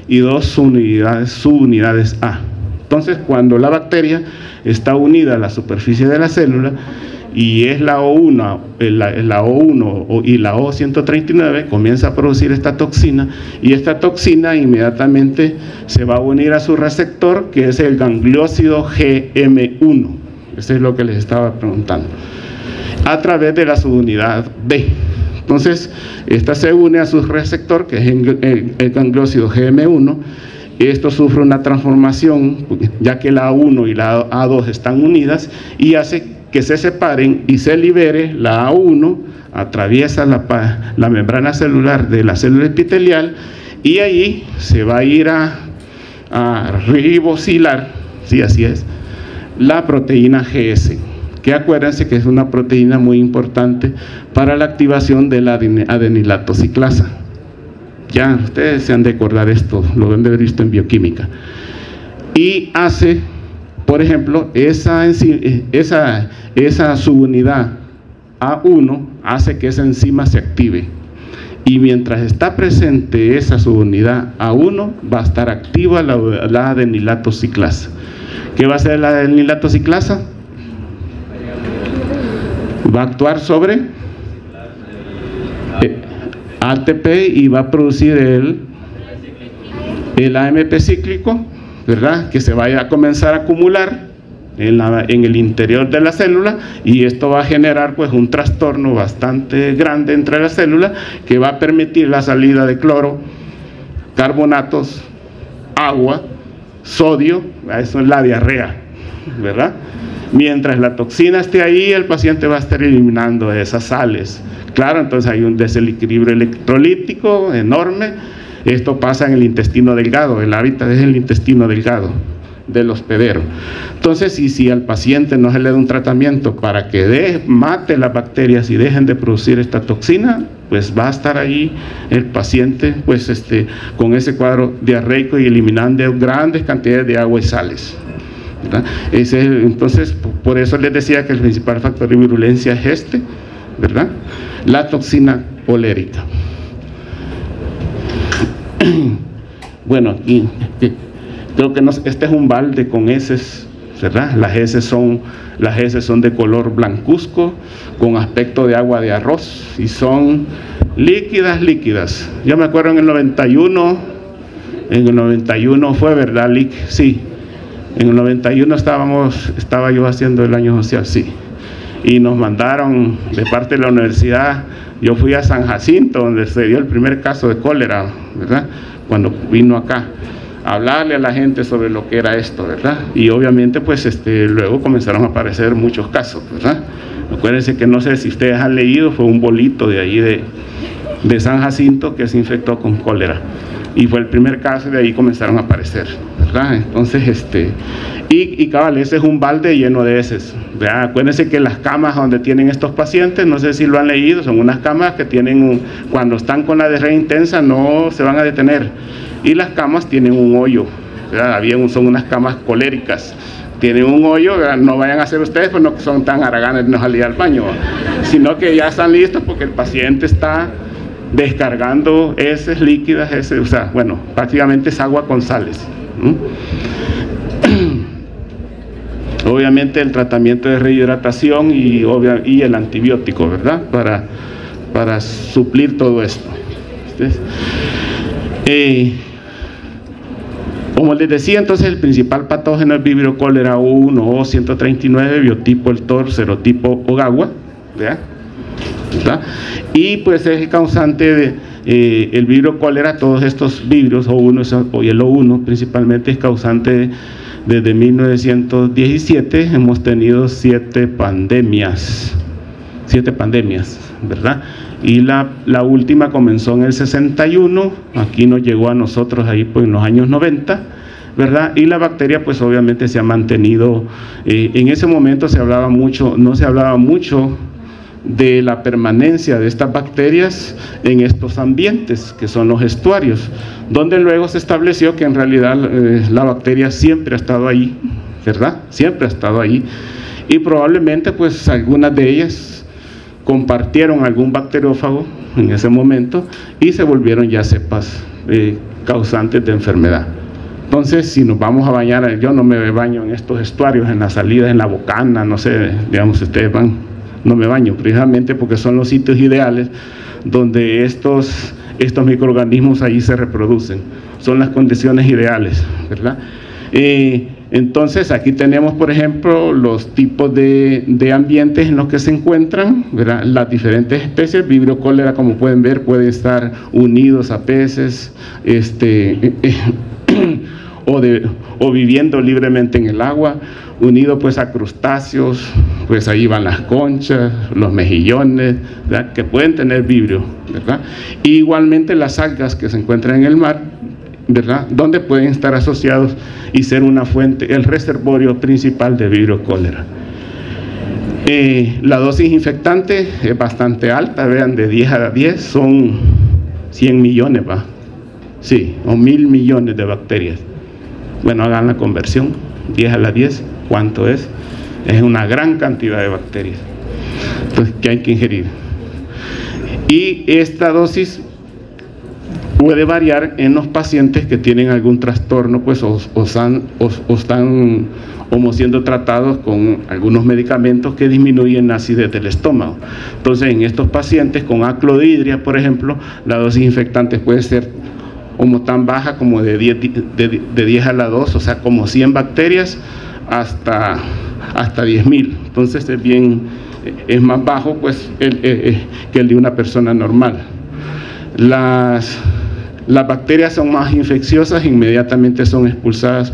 y 2 subunidades A. Entonces, cuando la bacteria está unida a la superficie de la célula y es la O1 y la O139, comienza a producir esta toxina, y esta toxina inmediatamente se va a unir a su receptor, que es el gangliósido GM1. Eso es lo que les estaba preguntando, a través de la subunidad B. Entonces, esta se une a su receptor, que es el gangliósido GM1. Esto sufre una transformación, ya que la A1 y la A2 están unidas, y hace que se separen y se libere la A1, atraviesa la membrana celular de la célula epitelial, y ahí se va a ir a ribosilar, sí, así es, la proteína GS, que acuérdense que es una proteína muy importante para la activación de la adenilato ciclasa. Ya ustedes se han de acordar esto, lo han de haber visto en bioquímica. Y hace, por ejemplo, esa subunidad A1 hace que esa enzima se active. Y mientras está presente esa subunidad A1, va a estar activa la adenilato ciclasa. ¿Qué va a hacer la adenilato ciclasa? Va a actuar sobre ATP y va a producir el AMP cíclico, ¿verdad? Que se vaya a comenzar a acumular en el interior de la célula, y esto va a generar, pues, un trastorno bastante grande entre las células, que va a permitir la salida de cloro, carbonatos, agua, sodio. Eso es la diarrea, ¿verdad? Mientras la toxina esté ahí, el paciente va a estar eliminando esas sales. Claro, entonces hay un desequilibrio electrolítico enorme. Esto pasa en el intestino delgado, el hábitat es el intestino delgado del hospedero. Entonces, si al paciente no se le da un tratamiento para que mate las bacterias y dejen de producir esta toxina, pues va a estar ahí el paciente, pues, con ese cuadro diarreico y eliminando grandes cantidades de agua y sales, ¿verdad? Entonces, por eso les decía que el principal factor de virulencia es ¿verdad? La toxina colérica. Bueno, aquí creo que este es un balde con heces, ¿verdad? Las heces son de color blancuzco, con aspecto de agua de arroz, y son líquidas. Yo me acuerdo en el 91 fue, ¿verdad, Lick? Sí, en el 91 estaba yo haciendo el año social, sí, y nos mandaron de parte de la universidad. Yo fui a San Jacinto, donde se dio el primer caso de cólera, ¿verdad? Cuando vino acá a hablarle a la gente sobre lo que era esto, ¿verdad? Y obviamente, pues, luego comenzaron a aparecer muchos casos, ¿verdad? Acuérdense que, no sé si ustedes han leído, fue un bolito de ahí de San Jacinto que se infectó con cólera. Y fue el primer caso, y de ahí comenzaron a aparecer, ¿verdad? Entonces, y cabal, ese es un balde lleno de heces, ¿verdad? Acuérdense que las camas donde tienen estos pacientes, no sé si lo han leído, son unas camas que tienen cuando están con la diarrea intensa no se van a detener, y las camas tienen un hoyo, ¿verdad? Son unas camas coléricas, tienen un hoyo, ¿verdad? No vayan a hacer ustedes, pues no son tan haraganes de no salir al baño, sino que ya están listos porque el paciente está descargando heces líquidas, o sea, bueno, prácticamente es agua con sales. Obviamente el tratamiento de rehidratación y el antibiótico, ¿verdad? Para suplir todo esto. Como les decía, entonces el principal patógeno es Vibrio cólera O1 o 139, biotipo el TOR, serotipo Ogawa, ¿verdad? Y pues es el causante de el Vibrio cólera, todos estos vibrios O1 y el O1 principalmente es causante desde 1917. Hemos tenido 7 pandemias, ¿verdad? Y la última comenzó en el 61, aquí nos llegó a nosotros ahí pues en los años 90, ¿verdad? Y la bacteria pues obviamente se ha mantenido, en ese momento no se hablaba mucho de la permanencia de estas bacterias en estos ambientes que son los estuarios, donde luego se estableció que en realidad la bacteria siempre ha estado ahí, ¿verdad? Siempre ha estado ahí, y probablemente pues algunas de ellas compartieron algún bacteriófago en ese momento y se volvieron ya cepas causantes de enfermedad. Entonces, si nos vamos a bañar, yo no me baño en estos estuarios, en las salidas, en la Bocana, no sé, digamos, ustedes van, no me baño, precisamente porque son los sitios ideales donde estos microorganismos allí se reproducen, son las condiciones ideales, ¿verdad? Entonces aquí tenemos, por ejemplo, los tipos de ambientes en los que se encuentran, ¿verdad? Las diferentes especies. Vibrio cólera, como pueden ver, pueden estar unidos a peces, o viviendo libremente en el agua, unido pues a crustáceos, pues ahí van las conchas, los mejillones, ¿verdad? Que pueden tener vibrio, ¿verdad? Y igualmente las algas que se encuentran en el mar, ¿verdad? Donde pueden estar asociados y ser una fuente, el reservorio principal de Vibrio cólera. La dosis infectante es bastante alta, vean, de 10 a 10 son 100 millones, ¿va? Sí, o 1000 millones de bacterias. Bueno, hagan la conversión, 10 a la 10, ¿cuánto es? Es una gran cantidad de bacterias, pues, que hay que ingerir. Y esta dosis puede variar en los pacientes que tienen algún trastorno, pues, o están siendo tratados con algunos medicamentos que disminuyen la acidez del estómago. Entonces, en estos pacientes con aclodidria, por ejemplo, la dosis infectante puede ser como tan baja como de 10 a la 2, o sea, como 100 bacterias hasta 10.000. Entonces, es más bajo, pues, que el de una persona normal. Las bacterias son más infecciosas, inmediatamente son expulsadas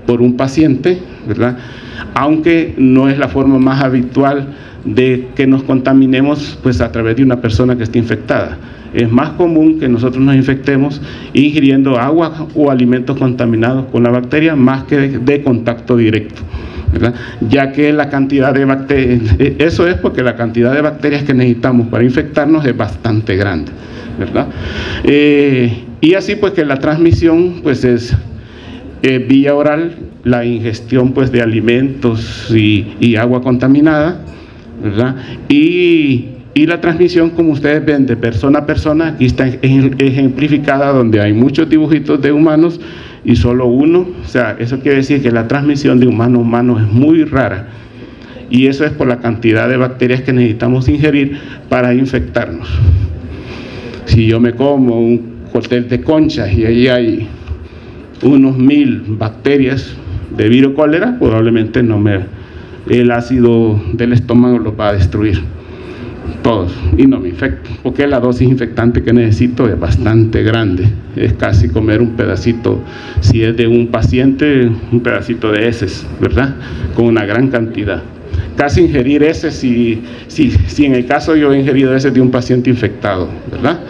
por un paciente, ¿verdad? Aunque no es la forma más habitual de que nos contaminemos, pues, a través de una persona que esté infectada. Es más común que nosotros nos infectemos ingiriendo agua o alimentos contaminados con la bacteria, más que de contacto directo, ¿verdad? Ya que la cantidad de bacterias, eso es porque la cantidad de bacterias que necesitamos para infectarnos es bastante grande, ¿verdad? Y así pues que la transmisión pues es vía oral, la ingestión pues de alimentos y agua contaminada, ¿verdad? Y la transmisión, como ustedes ven, de persona a persona, aquí está ejemplificada donde hay muchos dibujitos de humanos y solo uno, o sea, eso quiere decir que la transmisión de humano a humano es muy rara, y eso es por la cantidad de bacterias que necesitamos ingerir para infectarnos. Si yo me como un cóctel de conchas y ahí hay unos 1000 bacterias de Vibrio cólera, probablemente el ácido del estómago los va a destruir todos y no me infecto, porque la dosis infectante que necesito es bastante grande, es casi comer un pedacito, si es de un paciente, un pedacito de heces, ¿verdad? Con una gran cantidad. Casi ingerir heces si en el caso yo he ingerido heces de un paciente infectado, ¿verdad?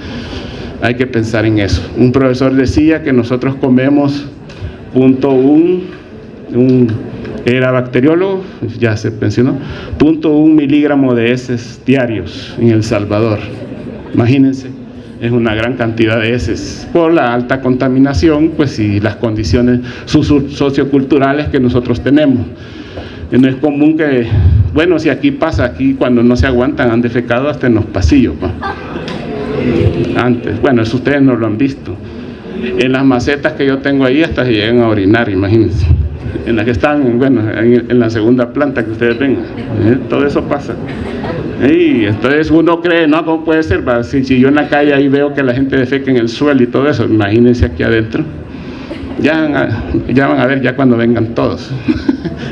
Hay que pensar en eso. Un profesor decía que nosotros comemos 0.1, era bacteriólogo, ya se mencionó, 0.1 miligramo de heces diarios en El Salvador. Imagínense, es una gran cantidad de heces por la alta contaminación, pues, y las condiciones socioculturales que nosotros tenemos. No es común que, bueno, si aquí pasa, aquí cuando no se aguantan han defecado hasta en los pasillos, ¿no? Antes, bueno, eso ustedes no lo han visto. En las macetas que yo tengo ahí hasta se llegan a orinar, imagínense. En las que están, bueno, en la segunda planta que ustedes ven, todo eso pasa. Y entonces uno cree, no, ¿cómo puede ser? Si yo en la calle ahí veo que la gente defeca en el suelo y todo eso, imagínense aquí adentro. Ya van a ver ya cuando vengan todos.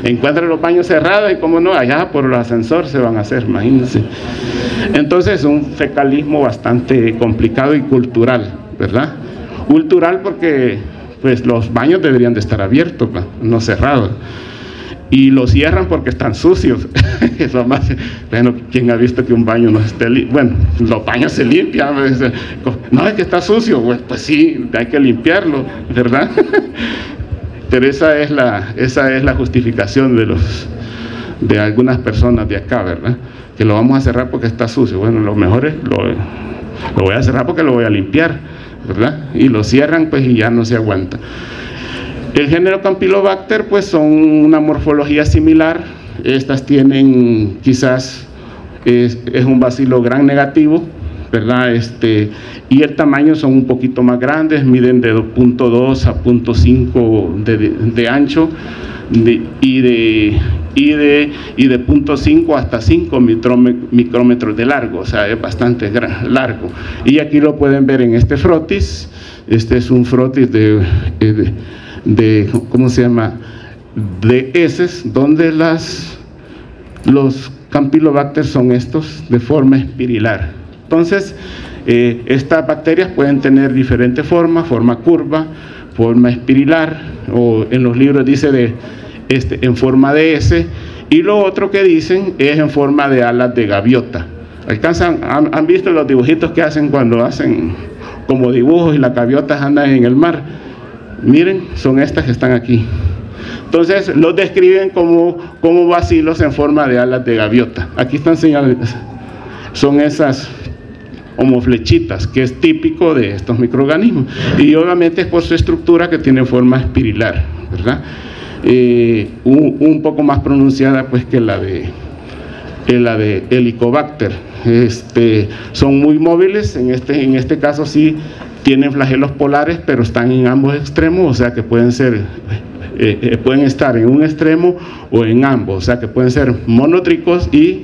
Encuentran los baños cerrados y como no, allá por el ascensor se van a hacer, imagínense. Entonces un fecalismo bastante complicado y cultural, ¿verdad? Cultural porque pues los baños deberían de estar abiertos, no cerrados. Y los cierran porque están sucios. Eso más, bueno, ¿quién ha visto que un baño no esté limpio? Bueno, los baños se limpian. No, es que está sucio. Pues sí, hay que limpiarlo, ¿verdad? Pero esa es la justificación de algunas personas de acá, ¿verdad? Que lo vamos a cerrar porque está sucio. Bueno, lo mejor es lo voy a cerrar porque lo voy a limpiar, ¿verdad? Y lo cierran pues y ya no se aguanta. El género Campylobacter pues son una morfología similar. Estas tienen quizás es un bacilo gran negativo, ¿verdad? Y el tamaño son un poquito más grandes, miden de 0.2 a 0.5 de ancho y de 0.5 hasta 5 micrómetros de largo, o sea, es bastante largo. Y aquí lo pueden ver en este frotis. Este es un frotis de ¿cómo se llama? De heces, donde los Campylobacter son estos de forma espirilar. Entonces, estas bacterias pueden tener diferentes formas, forma curva, forma espirilar, o en los libros dice en forma de S, y lo otro que dicen es en forma de alas de gaviota. ¿Han visto los dibujitos que hacen cuando hacen como dibujos y las gaviotas andan en el mar? Miren, son estas que están aquí. Entonces los describen como bacilos en forma de alas de gaviota. Aquí están señaladas. Son esas homoflechitas, que es típico de estos microorganismos. Y obviamente es por su estructura que tiene forma espirilar, ¿verdad? Un poco más pronunciada pues que la de Helicobacter. Son muy móviles, en este caso sí tienen flagelos polares, pero están en ambos extremos, o sea que pueden estar en un extremo o en ambos, o sea que pueden ser monotricos y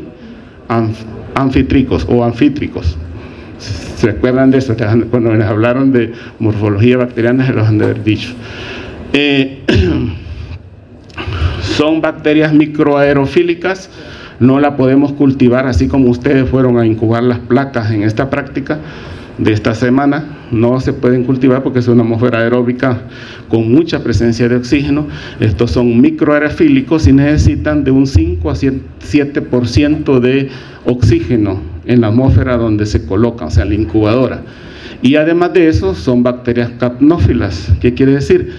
anfitricos o anfítricos. ¿Se acuerdan de eso? Cuando les hablaron de morfología bacteriana se los han de haber dicho. Son bacterias microaerofílicas, no la podemos cultivar así como ustedes fueron a incubar las placas en esta práctica de esta semana. No se pueden cultivar porque es una atmósfera aeróbica con mucha presencia de oxígeno. Estos son microaerofílicos y necesitan de un 5 a 7% de oxígeno en la atmósfera donde se colocan, o sea, la incubadora. Y además de eso son bacterias capnófilas. ¿Qué quiere decir?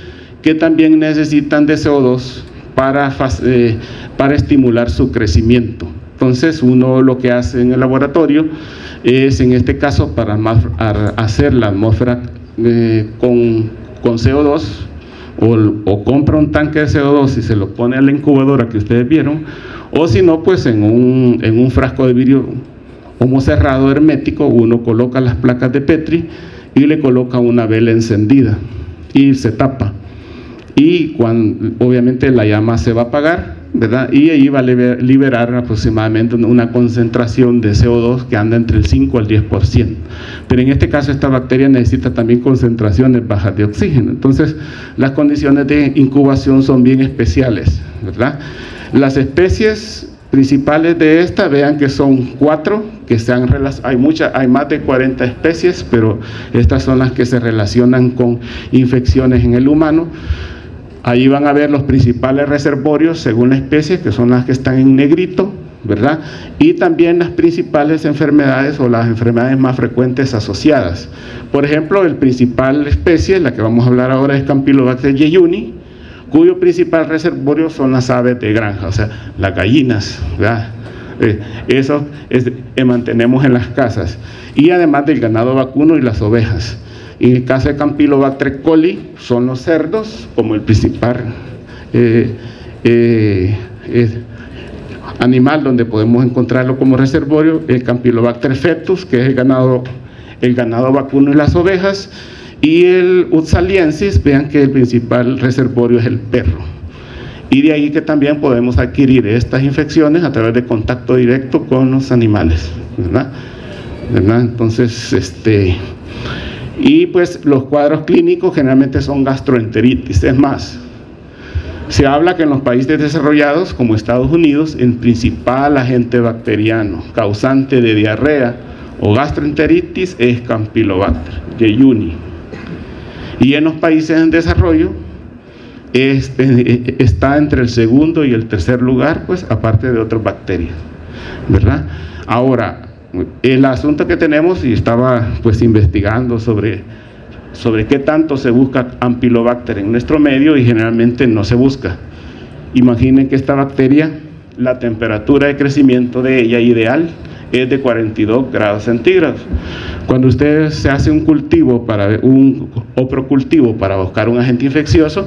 Que también necesitan de CO2 para estimular su crecimiento. Entonces uno lo que hace en el laboratorio es, en este caso, para hacer la atmósfera con CO2, o compra un tanque de CO2 y se lo pone a la incubadora que ustedes vieron, o si no, pues en un frasco de vidrio homocerrado hermético uno coloca las placas de Petri y le coloca una vela encendida y se tapa. Y obviamente la llama se va a apagar, ¿verdad? Y ahí va a liberar aproximadamente una concentración de CO2 que anda entre el 5 al 10%. Pero en este caso esta bacteria necesita también concentraciones bajas de oxígeno. Entonces las condiciones de incubación son bien especiales, ¿verdad? Las especies principales de esta, vean que son 4, que hay más de 40 especies, pero estas son las que se relacionan con infecciones en el humano. Ahí van a ver los principales reservorios según la especie, que son las que están en negrito, ¿verdad? Y también las principales enfermedades o las enfermedades más frecuentes asociadas. Por ejemplo, el principal especie, la que vamos a hablar ahora, es Campylobacter jejuni, cuyo principal reservorio son las aves de granja, o sea, las gallinas, ¿verdad? Eso mantenemos en las casas. Y además del ganado vacuno y las ovejas. En el caso de Campylobacter coli son los cerdos como el principal animal donde podemos encontrarlo como reservorio. El Campylobacter fetus, que es el ganado el ganado vacuno y las ovejas, y el Utsaliensis, vean que el principal reservorio es el perro. Y de ahí que también podemos adquirir estas infecciones a través de contacto directo con los animales, ¿verdad? Entonces, y pues los cuadros clínicos generalmente son gastroenteritis. Es más, se habla que en los países desarrollados, como Estados Unidos, el principal agente bacteriano causante de diarrea o gastroenteritis es Campylobacter jejuni. Y en los países en desarrollo está entre el segundo y el tercer lugar, pues aparte de otras bacterias, ¿verdad? Ahora, el asunto que tenemos, y estaba pues investigando sobre qué tanto se busca Campylobacter en nuestro medio, y generalmente no se busca. Imaginen que esta bacteria, la temperatura de crecimiento de ella ideal es de 42 grados centígrados. Cuando ustedes se hace un cultivo o procultivo para buscar un agente infeccioso,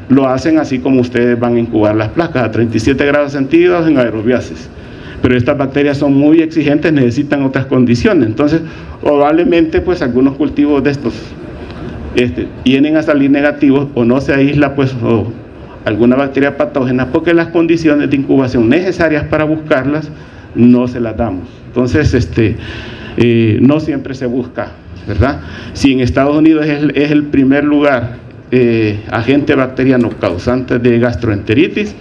lo hacen así como ustedes van a incubar las placas, a 37 grados centígrados en aerobiasis. Pero estas bacterias son muy exigentes, necesitan otras condiciones. Entonces, probablemente pues algunos cultivos de estos vienen a salir negativos, o no se aísla pues o alguna bacteria patógena, porque las condiciones de incubación necesarias para buscarlas no se las damos. Entonces, no siempre se busca, ¿verdad? Si en Estados Unidos es el primer lugar agente bacteriano causante de gastroenteritis,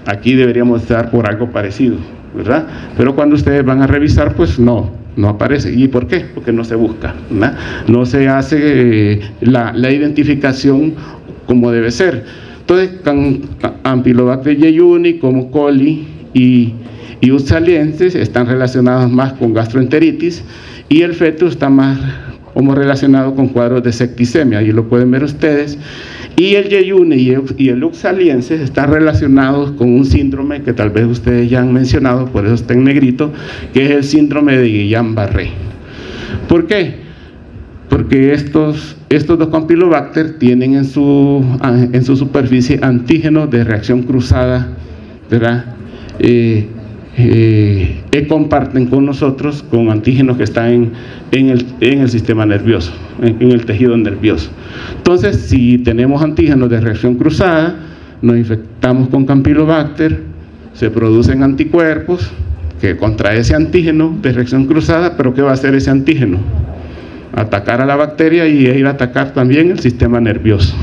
aquí deberíamos estar por algo parecido, ¿verdad? Pero cuando ustedes van a revisar, pues no aparece. ¿Y por qué? Porque no se busca, ¿verdad? No se hace la identificación como debe ser. Entonces, Campylobacter jejuni, como coli y Utsaliensis están relacionados más con gastroenteritis, y el feto está más como relacionado con cuadros de septicemia, ahí lo pueden ver ustedes. Y el jejuni y el Utsaliensis están relacionados con un síndrome que tal vez ustedes ya han mencionado, por eso está en negrito, que es el síndrome de Guillain-Barré. ¿Por qué? Porque estos dos Campylobacter tienen en su superficie antígenos de reacción cruzada, ¿verdad? Que comparten con nosotros con antígenos que están en el sistema nervioso, en el tejido nervioso. Entonces, si tenemos antígenos de reacción cruzada, nos infectamos con Campylobacter, se producen anticuerpos que contra ese antígeno de reacción cruzada, pero ¿qué va a hacer ese antígeno? Atacar a la bacteria y ir a atacar también el sistema nervioso.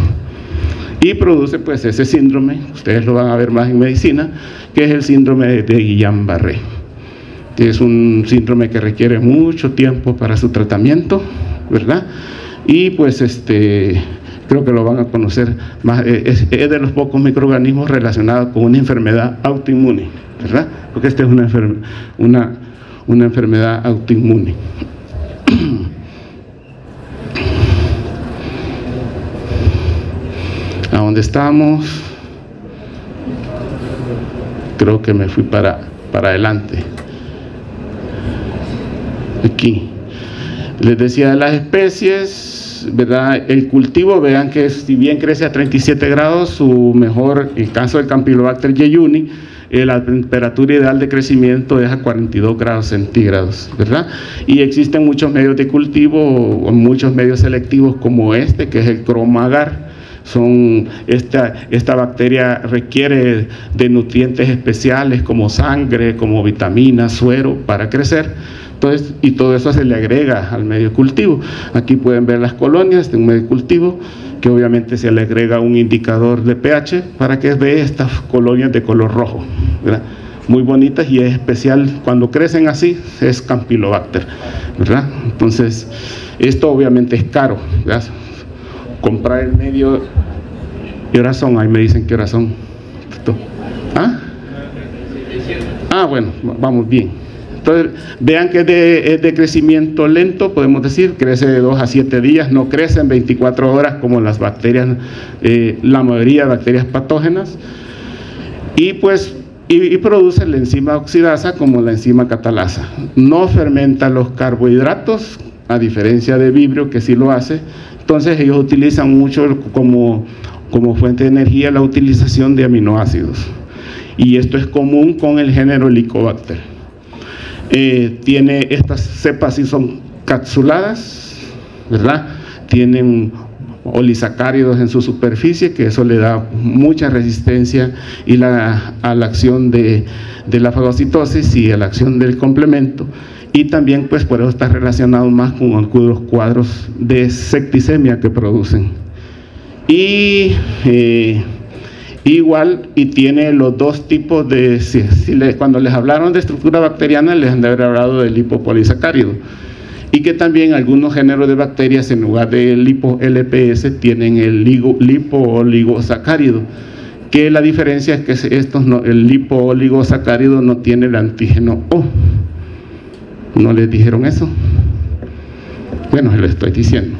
Y produce pues ese síndrome, ustedes lo van a ver más en medicina, que es el síndrome de Guillain-Barré. Es un síndrome que requiere mucho tiempo para su tratamiento, ¿verdad? Y pues creo que lo van a conocer más, es de los pocos microorganismos relacionados con una enfermedad autoinmune, ¿verdad? Porque esta es una enfermedad autoinmune. ¿A dónde estamos? Creo que me fui para adelante. Aquí les decía de las especies, ¿verdad? El cultivo, vean que si bien crece a 37 grados, el caso del Campylobacter jejuni, la temperatura ideal de crecimiento es a 42 grados centígrados, ¿verdad? Y existen muchos medios de cultivo, o muchos medios selectivos como que es el Chroma-Agar. Esta bacteria requiere de nutrientes especiales como sangre, como vitaminas, suero para crecer. Entonces, y todo eso se le agrega al medio cultivo. Aquí pueden ver las colonias de un medio cultivo, que obviamente se le agrega un indicador de pH para que vea estas colonias de color rojo, ¿verdad? Muy bonitas, y es especial cuando crecen así, es Campylobacter, ¿verdad? Entonces, esto obviamente es caro, ¿verdad? Comprar el medio. ¿Qué horas son? Ahí me dicen qué horas son. ¿Ah? Bueno, vamos bien. Entonces, vean que es de crecimiento lento, podemos decir, crece de 2 a 7 días, no crece en 24 horas como las bacterias, la mayoría de bacterias patógenas, y pues produce la enzima oxidasa como la enzima catalasa. No fermenta los carbohidratos, a diferencia de Vibrio, que sí lo hace. Entonces ellos utilizan mucho como fuente de energía la utilización de aminoácidos, y esto es común con el género Helicobacter. Tiene estas cepas, sí son capsuladas, ¿verdad? Tienen polisacáridos en su superficie, que eso le da mucha resistencia a la acción de la fagocitosis y a la acción del complemento, y también pues por eso está relacionado más con algunos cuadros de septicemia que producen. Y igual, y tiene los dos tipos de, cuando les hablaron de estructura bacteriana les han de haber hablado del lipopolisacárido, y que también algunos géneros de bacterias en lugar del lipo-LPS tienen el lipo-oligosacárido, que la diferencia es que el lipo-oligosacárido no tiene el antígeno O. ¿No les dijeron eso? Bueno, se lo estoy diciendo.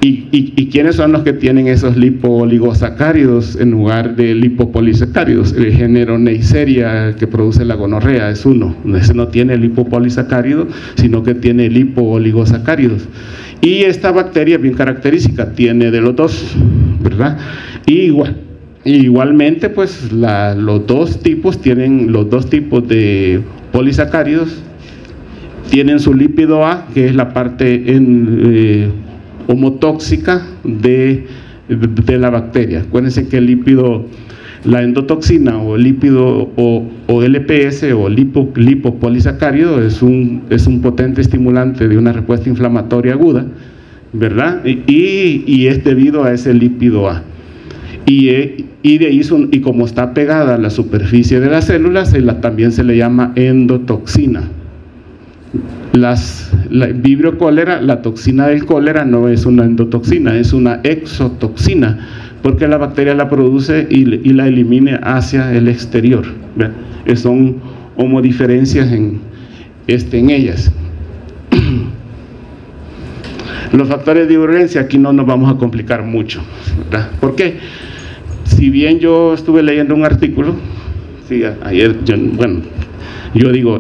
¿Y quiénes son los que tienen esos lipo-oligosacáridos en lugar de lipopolisacáridos? El género Neisseria, que produce la gonorrea, es uno. Ese no tiene lipopolisacárido, sino que tiene lipo-oligosacáridos. Y esta bacteria bien característica, tiene de los dos, ¿verdad? Igualmente, pues los dos tipos de polisacáridos tienen su lípido A, que es la parte homotóxica de la bacteria. Acuérdense que el lípido, la endotoxina o el lípido o LPS o lipopolisacárido es un potente estimulante de una respuesta inflamatoria aguda, ¿verdad? Y es debido a ese lípido A. Y de ahí y como está pegada a la superficie de las células, también se le llama endotoxina. La Vibrio cólera, la toxina del cólera no es una endotoxina, es una exotoxina, porque la bacteria la produce y la elimina hacia el exterior. Son homodiferencias en ellas. Los factores de virulencia, aquí no nos vamos a complicar mucho, ¿verdad? ¿Por qué? Si bien yo estuve leyendo un artículo, sí, ayer, yo digo,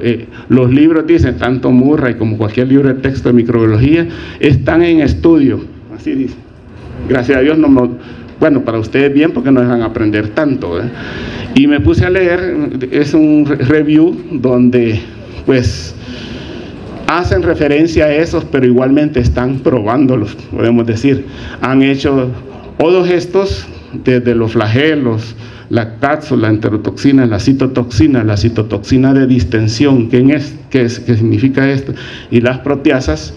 los libros dicen, tanto Murray como cualquier libro de texto de microbiología, están en estudio, así dice. Gracias a Dios, para ustedes bien, porque no dejan aprender tanto, ¿eh? Y me puse a leer, es un review donde, pues, hacen referencia a esos, pero igualmente están probándolos, podemos decir. Han hecho todos estos, desde los flagelos, la cápsula, la enterotoxina, la citotoxina de distensión, ¿qué significa esto? Y las proteasas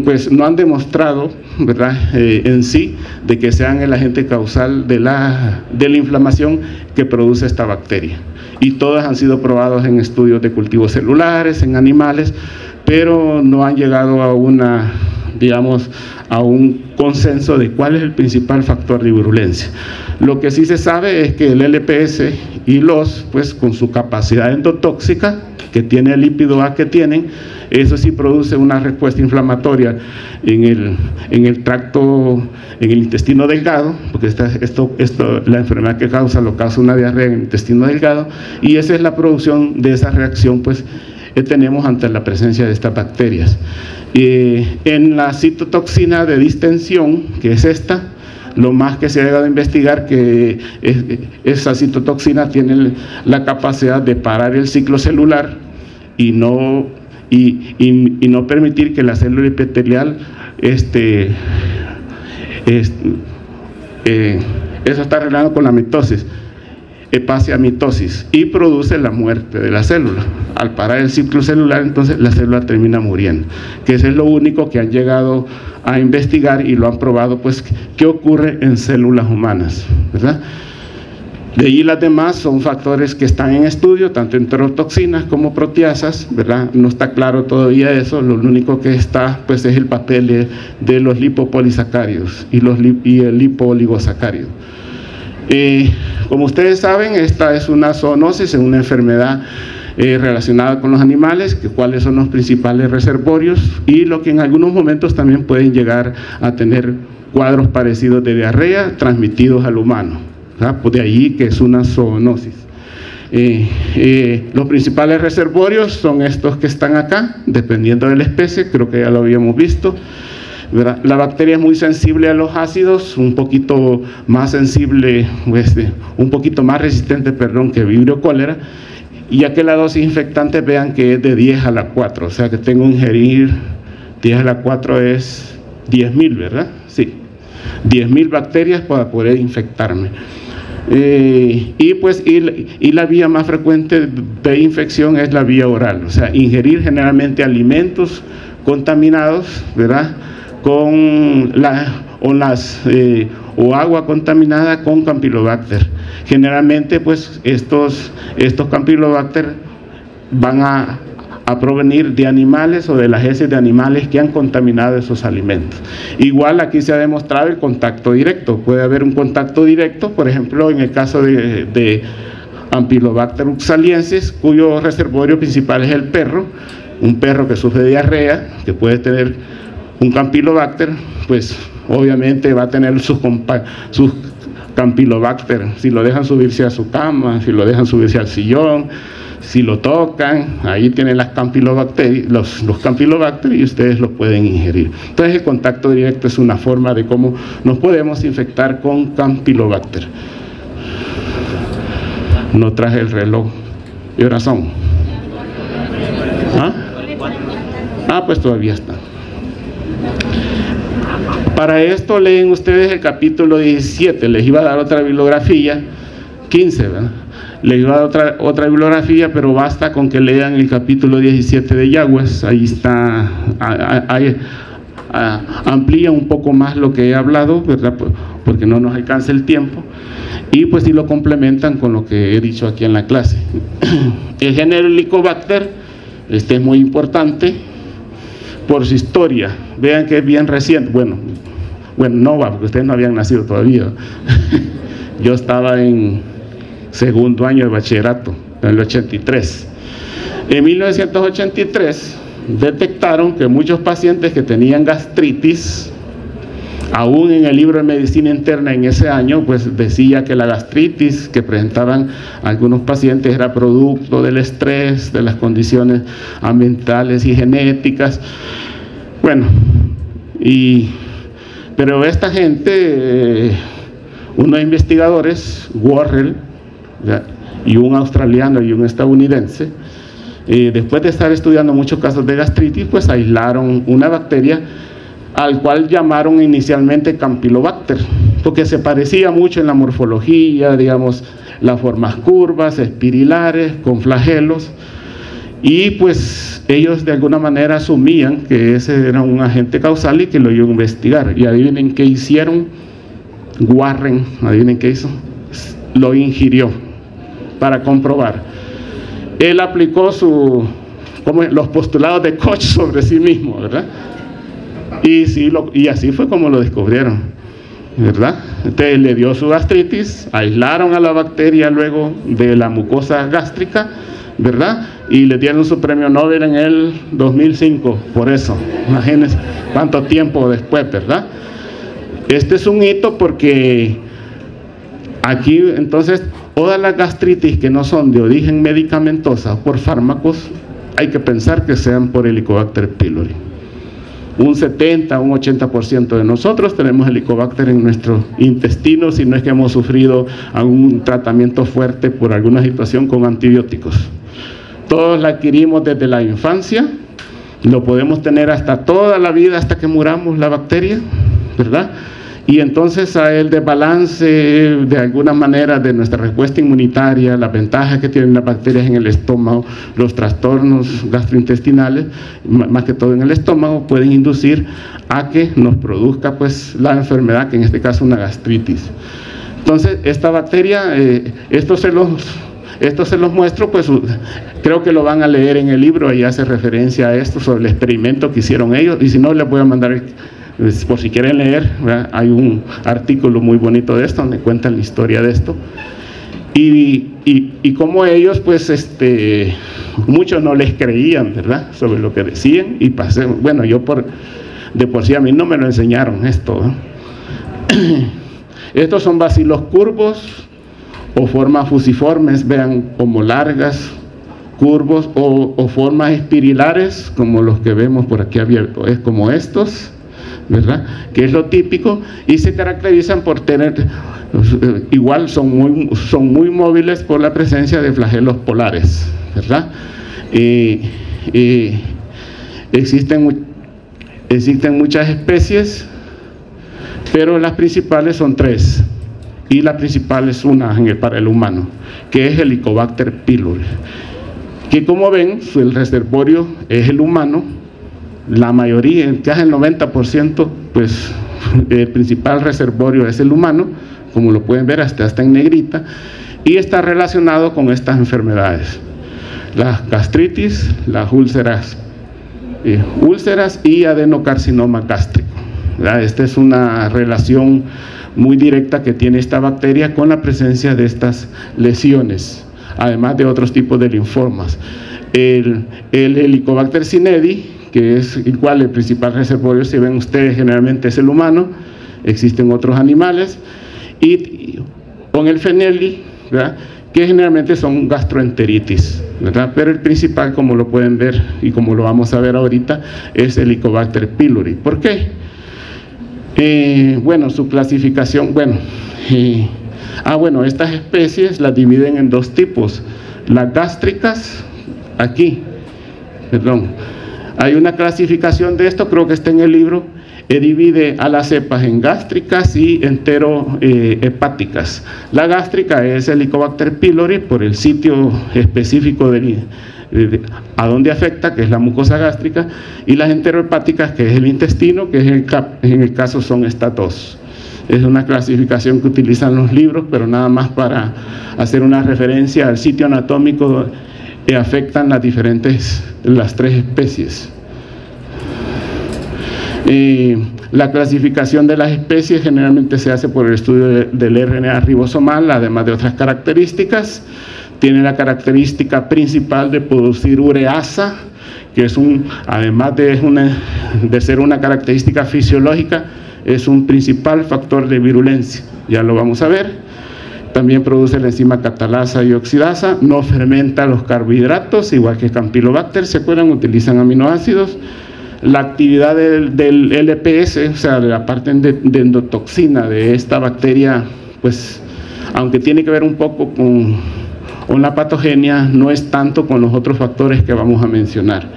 pues no han demostrado, ¿verdad? En sí, de que sean el agente causal de la inflamación que produce esta bacteria. Y todas han sido probados en estudios de cultivos celulares, en animales, pero no han llegado a un consenso de cuál es el principal factor de virulencia. Lo que sí se sabe es que el LPS y pues con su capacidad endotóxica, que tiene el lípido A que tienen, eso sí produce una respuesta inflamatoria en el tracto, en el intestino delgado, porque la enfermedad que causa una diarrea en el intestino delgado, y esa es la producción de esa reacción pues que tenemos ante la presencia de estas bacterias. En la citotoxina de distensión, que es esta, lo más que se ha llegado a investigar que esa citotoxina tiene la capacidad de parar el ciclo celular y no permitir que la célula epitelial eso está relacionado con la mitosis, hepaciamitosis, y produce la muerte de la célula. Al parar el ciclo celular, entonces la célula termina muriendo, que eso es lo único que han llegado a investigar y lo han probado, pues, qué ocurre en células humanas, ¿verdad? De ahí las demás son factores que están en estudio, tanto enterotoxinas como proteasas, ¿verdad? No está claro todavía eso, lo único que está, pues, es el papel de los lipopolisacáridos y el lipo-oligosacárido. Como ustedes saben, esta es una zoonosis, es una enfermedad relacionada con los animales, cuáles son los principales reservorios y lo que en algunos momentos también pueden llegar a tener cuadros parecidos de diarrea transmitidos al humano, ¿verdad? Pues de ahí que es una zoonosis. Los principales reservorios son estos que están acá, dependiendo de la especie, creo que ya lo habíamos visto, ¿verdad? La bacteria es muy sensible a los ácidos, un poquito más sensible, un poquito más resistente, que Vibrio cólera, y ya que la dosis infectante vean que es de 10 a la 4, o sea que tengo que ingerir 10 a la 4 es 10.000, ¿verdad? Sí, 10.000 bacterias para poder infectarme. Y la vía más frecuente de infección es la vía oral, o sea, ingerir generalmente alimentos contaminados, ¿verdad? O agua contaminada con Campylobacter. Generalmente, pues, estos Campylobacter van a provenir de animales o de las heces de animales que han contaminado esos alimentos. Igual aquí se ha demostrado el contacto directo. Puede haber un contacto directo, por ejemplo, en el caso de Campylobacter uxaliensis, cuyo reservorio principal es el perro. Un perro que sufre de diarrea, que puede tener un Campylobacter, pues obviamente va a tener sus Campylobacter, si lo dejan subirse a su cama, si lo dejan subirse al sillón, si lo tocan, ahí tienen las Campylobacter, los Campylobacter, y ustedes los pueden ingerir. Entonces el contacto directo es una forma de cómo nos podemos infectar con Campylobacter. No traje el reloj. ¿Qué horas son? Pues todavía está. Para esto leen ustedes el capítulo 17, les iba a dar otra bibliografía, 15, ¿verdad? Les iba a dar otra bibliografía, pero basta con que lean el capítulo 17 de Yagües, ahí está, amplía un poco más lo que he hablado, ¿verdad? Porque no nos alcanza el tiempo, y pues si lo complementan con lo que he dicho aquí en la clase. El género Helicobacter, este es muy importante por su historia. Vean que es bien reciente. Bueno, no va, porque ustedes no habían nacido todavía. Yo estaba en segundo año de bachillerato, en el 83. En 1983 detectaron que muchos pacientes que tenían gastritis, aún en el libro de medicina interna en ese año, pues decía que la gastritis que presentaban algunos pacientes era producto del estrés, de las condiciones ambientales y genéticas. Bueno, pero esta gente, unos investigadores, Worrell, y un australiano y un estadounidense, después de estar estudiando muchos casos de gastritis, pues aislaron una bacteria al cual llamaron inicialmente Campylobacter, porque se parecía mucho en la morfología, digamos, las formas curvas, espiralares, con flagelos, y pues ellos de alguna manera asumían que ese era un agente causal y que lo iban a investigar. Y adivinen qué hicieron. Warren, adivinen qué hizo, lo ingirió para comprobar. Él aplicó los postulados de Koch sobre sí mismo, ¿verdad? Y así fue como lo descubrieron, ¿verdad? Entonces le dio su gastritis, aislaron a la bacteria luego de la mucosa gástrica, ¿verdad? Y le dieron su premio Nobel en el 2005, por eso. Imagínense cuánto tiempo después, ¿verdad? Este es un hito porque aquí, entonces, todas las gastritis que no son de origen medicamentosa por fármacos, hay que pensar que sean por Helicobacter pylori. Un 70, un 80% de nosotros tenemos Helicobacter en nuestro intestino, si no es que hemos sufrido algún tratamiento fuerte por alguna situación con antibióticos. Todos la adquirimos desde la infancia, lo podemos tener hasta toda la vida, hasta que muramos la bacteria, ¿verdad? Y entonces a el desbalance de alguna manera de nuestra respuesta inmunitaria, las ventajas que tienen las bacterias en el estómago, los trastornos gastrointestinales, más que todo en el estómago, pueden inducir a que nos produzca pues la enfermedad, que en este caso una gastritis. Entonces esta bacteria, esto se los muestro, pues creo que lo van a leer en el libro, ahí hace referencia a esto sobre el experimento que hicieron ellos, y si no les voy a mandar por si quieren leer, ¿verdad? Hay un artículo muy bonito de esto donde cuentan la historia de esto y como ellos pues muchos no les creían, ¿verdad? Sobre lo que decían, y pasé, bueno, yo de por sí a mí no me lo enseñaron esto, ¿no? Estos son bacilos curvos o formas fusiformes, vean, como largas, curvos, o formas espiralares como los que vemos por aquí abiertos, es como estos, ¿verdad? Que es lo típico, y se caracterizan por tener igual son muy móviles por la presencia de flagelos polares, ¿verdad? Existen muchas especies, pero las principales son 3, y la principal es una para el humano, que es Helicobacter pylori, que como ven, el reservorio es el humano, la mayoría, casi el 90%, pues el principal reservorio es el humano, como lo pueden ver, hasta en negrita, y está relacionado con estas enfermedades: las gastritis, las úlceras y adenocarcinoma gástrico, ¿verdad? Esta es una relación muy directa que tiene esta bacteria con la presencia de estas lesiones, además de otros tipos de linfomas. El Helicobacter cinedi, que es igual el principal reservorio, si ven ustedes, generalmente es el humano, existen otros animales, y con el Fenelli, ¿verdad?, que generalmente son gastroenteritis, ¿verdad? Pero el principal, como lo pueden ver y como lo vamos a ver ahorita, es el Helicobacter pylori. ¿Por qué? Bueno, su clasificación, estas especies las dividen en 2 tipos: las gástricas, hay una clasificación de esto, creo que está en el libro, divide a las cepas en gástricas y enterohepáticas. La gástrica es el Helicobacter pylori por el sitio específico a donde afecta, que es la mucosa gástrica, y las enterohepáticas, que es el intestino, que en el caso son estas 2. Es una clasificación que utilizan los libros, pero nada más para hacer una referencia al sitio anatómico que afectan las 3 especies. La clasificación de las especies generalmente se hace por el estudio del RNA ribosomal, además de otras características. Tiene la característica principal de producir ureasa, que es además de ser una característica fisiológica, es un principal factor de virulencia, ya lo vamos a ver. También produce la enzima catalasa y oxidasa, no fermenta los carbohidratos, igual que Campylobacter, ¿se acuerdan? Utilizan aminoácidos. La actividad del LPS, o sea, de la parte de endotoxina de esta bacteria, pues, aunque tiene que ver un poco con la patogenia, no es tanto con los otros factores que vamos a mencionar.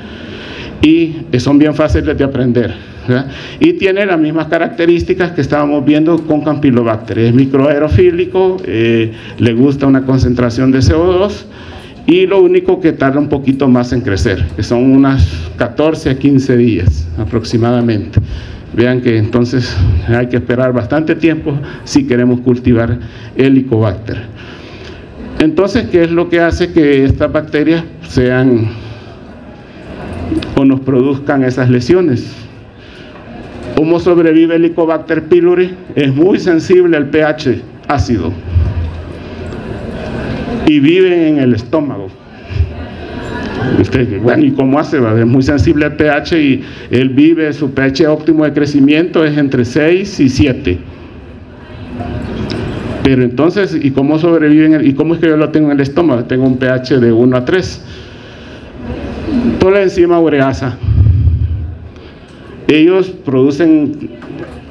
Y son bien fáciles de aprender, ¿verdad? Y tiene las mismas características que estábamos viendo con Campylobacter. Es microaerofílico, le gusta una concentración de CO2, y lo único que tarda un poquito más en crecer, que son unas 14 a 15 días aproximadamente. Vean que entonces hay que esperar bastante tiempo si queremos cultivar Helicobacter. Entonces, ¿qué es lo que hace que estas bacterias sean o nos produzcan esas lesiones? ¿Cómo sobrevive el Helicobacter pylori? Es muy sensible al pH ácido y vive en el estómago. Bueno, ¿y cómo hace? Es muy sensible al pH y él vive, su pH óptimo de crecimiento es entre 6 y 7. Pero entonces, ¿y cómo sobreviven? ¿Y cómo es que yo lo tengo en el estómago? Tengo un pH de 1 a 3. Toda la enzima ureasa. Ellos producen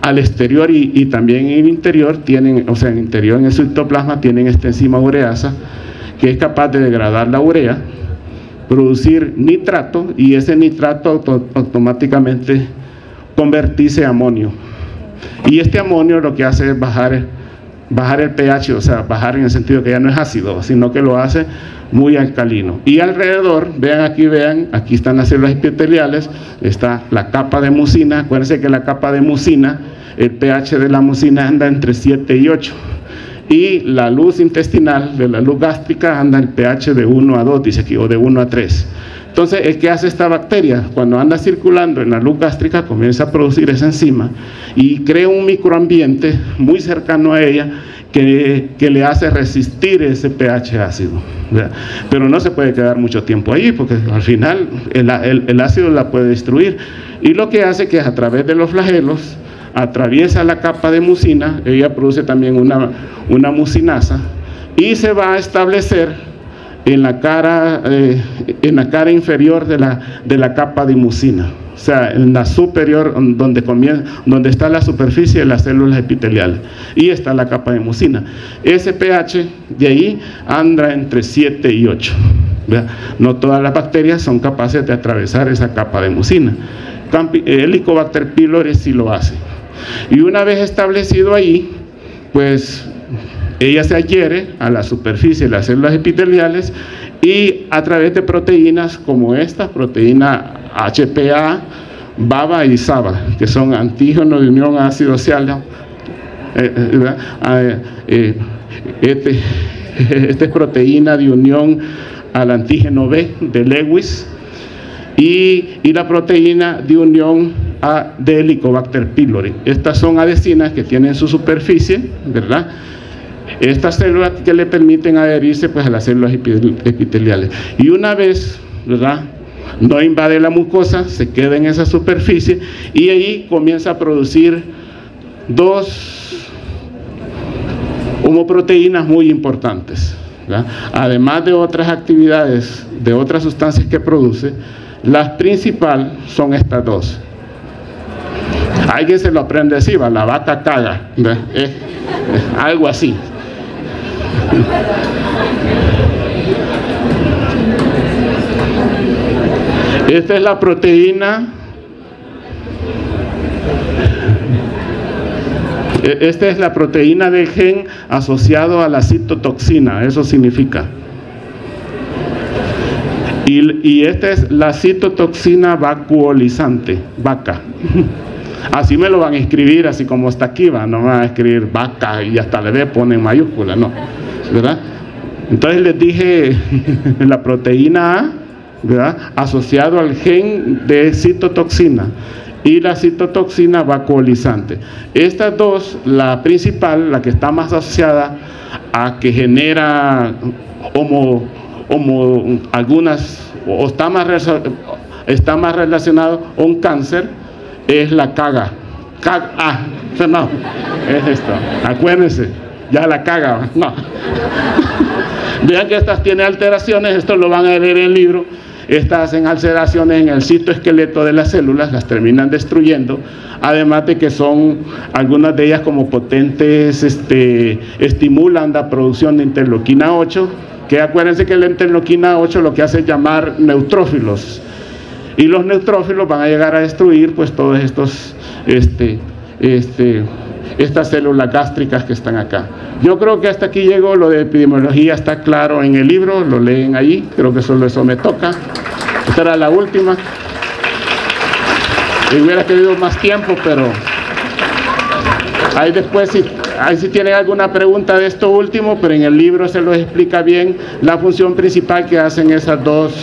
al exterior y también en el interior tienen, o sea, en el interior, en el citoplasma, tienen esta enzima ureasa que es capaz de degradar la urea, producir nitrato, y ese nitrato automáticamente convertirse a amonio. Y este amonio lo que hace es bajar el pH, o sea, bajar en el sentido que ya no es ácido, sino que lo hace muy alcalino. Y alrededor, vean, aquí están las células epiteliales, está la capa de mucina. Acuérdense que la capa de mucina, el pH de la mucina anda entre 7 y 8. Y la luz intestinal, de la luz gástrica, anda el pH de 1 a 2, dice aquí, o de 1 a 3. Entonces, ¿qué hace esta bacteria? Cuando anda circulando en la luz gástrica, comienza a producir esa enzima y crea un microambiente muy cercano a ella que le hace resistir ese pH ácido, ¿verdad? Pero no se puede quedar mucho tiempo ahí, porque al final el ácido la puede destruir. Y lo que hace que a través de los flagelos atraviesa la capa de mucina, ella produce también una mucinasa, y se va a establecer en la cara inferior de la capa de mucina, o sea, en la superior, donde está la superficie de las células epiteliales, y está la capa de mucina. Ese pH de ahí anda entre 7 y 8. ¿Verdad? No todas las bacterias son capaces de atravesar esa capa de mucina. Helicobacter pylori sí lo hace. Y una vez establecido ahí, pues ella se adhiere a la superficie de las células epiteliales y a través de proteínas como esta, proteína HPA, BABA y SABA, que son antígenos de unión ácido ciano, esta es proteína de unión al antígeno B de Lewis, y la proteína de unión de Helicobacter pylori. Estas son adhesinas que tienen su superficie, ¿verdad? Estas células que le permiten adherirse pues a las células epiteliales. Y una vez, ¿verdad?, no invade la mucosa, se queda en esa superficie y ahí comienza a producir dos homoproteínas muy importantes, ¿verdad? Además de otras actividades, de otras sustancias que produce, las principales son estas dos. Alguien se lo aprende así, va, la vaca caga, algo así. Esta es la proteína. Esta es la proteína del gen asociado a la citotoxina, eso significa. Y esta es la citotoxina vacuolizante, vaca. Así me lo van a escribir, así como está aquí, no van a escribir vaca y hasta le ponen mayúscula, no, ¿verdad? Entonces les dije la proteína A, ¿verdad?, asociado al gen de citotoxina, y la citotoxina vacuolizante. Estas dos, la principal, la que está más asociada a que genera algunas, o está más relacionado a un cáncer, es la caga. No, es esto. Acuérdense, ya la caga. No. Vean que estas tienen alteraciones, esto lo van a leer en el libro. Estas hacen alteraciones en el citoesqueleto de las células, las terminan destruyendo, además de que son algunas de ellas como potentes, estimulan la producción de interleuquina 8, que acuérdense que la interleuquina 8 lo que hace es llamar neutrófilos, y los neutrófilos van a llegar a destruir pues todos estos estas células gástricas que están acá. Yo creo que hasta aquí llegó. Lo de epidemiología está claro en el libro, lo leen allí, creo que solo eso me toca. Esta era la última. Y hubiera querido más tiempo, pero ahí después si tienen alguna pregunta de esto último, pero en el libro se los explica bien la función principal que hacen esas dos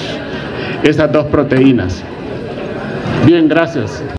proteínas. Bien, gracias.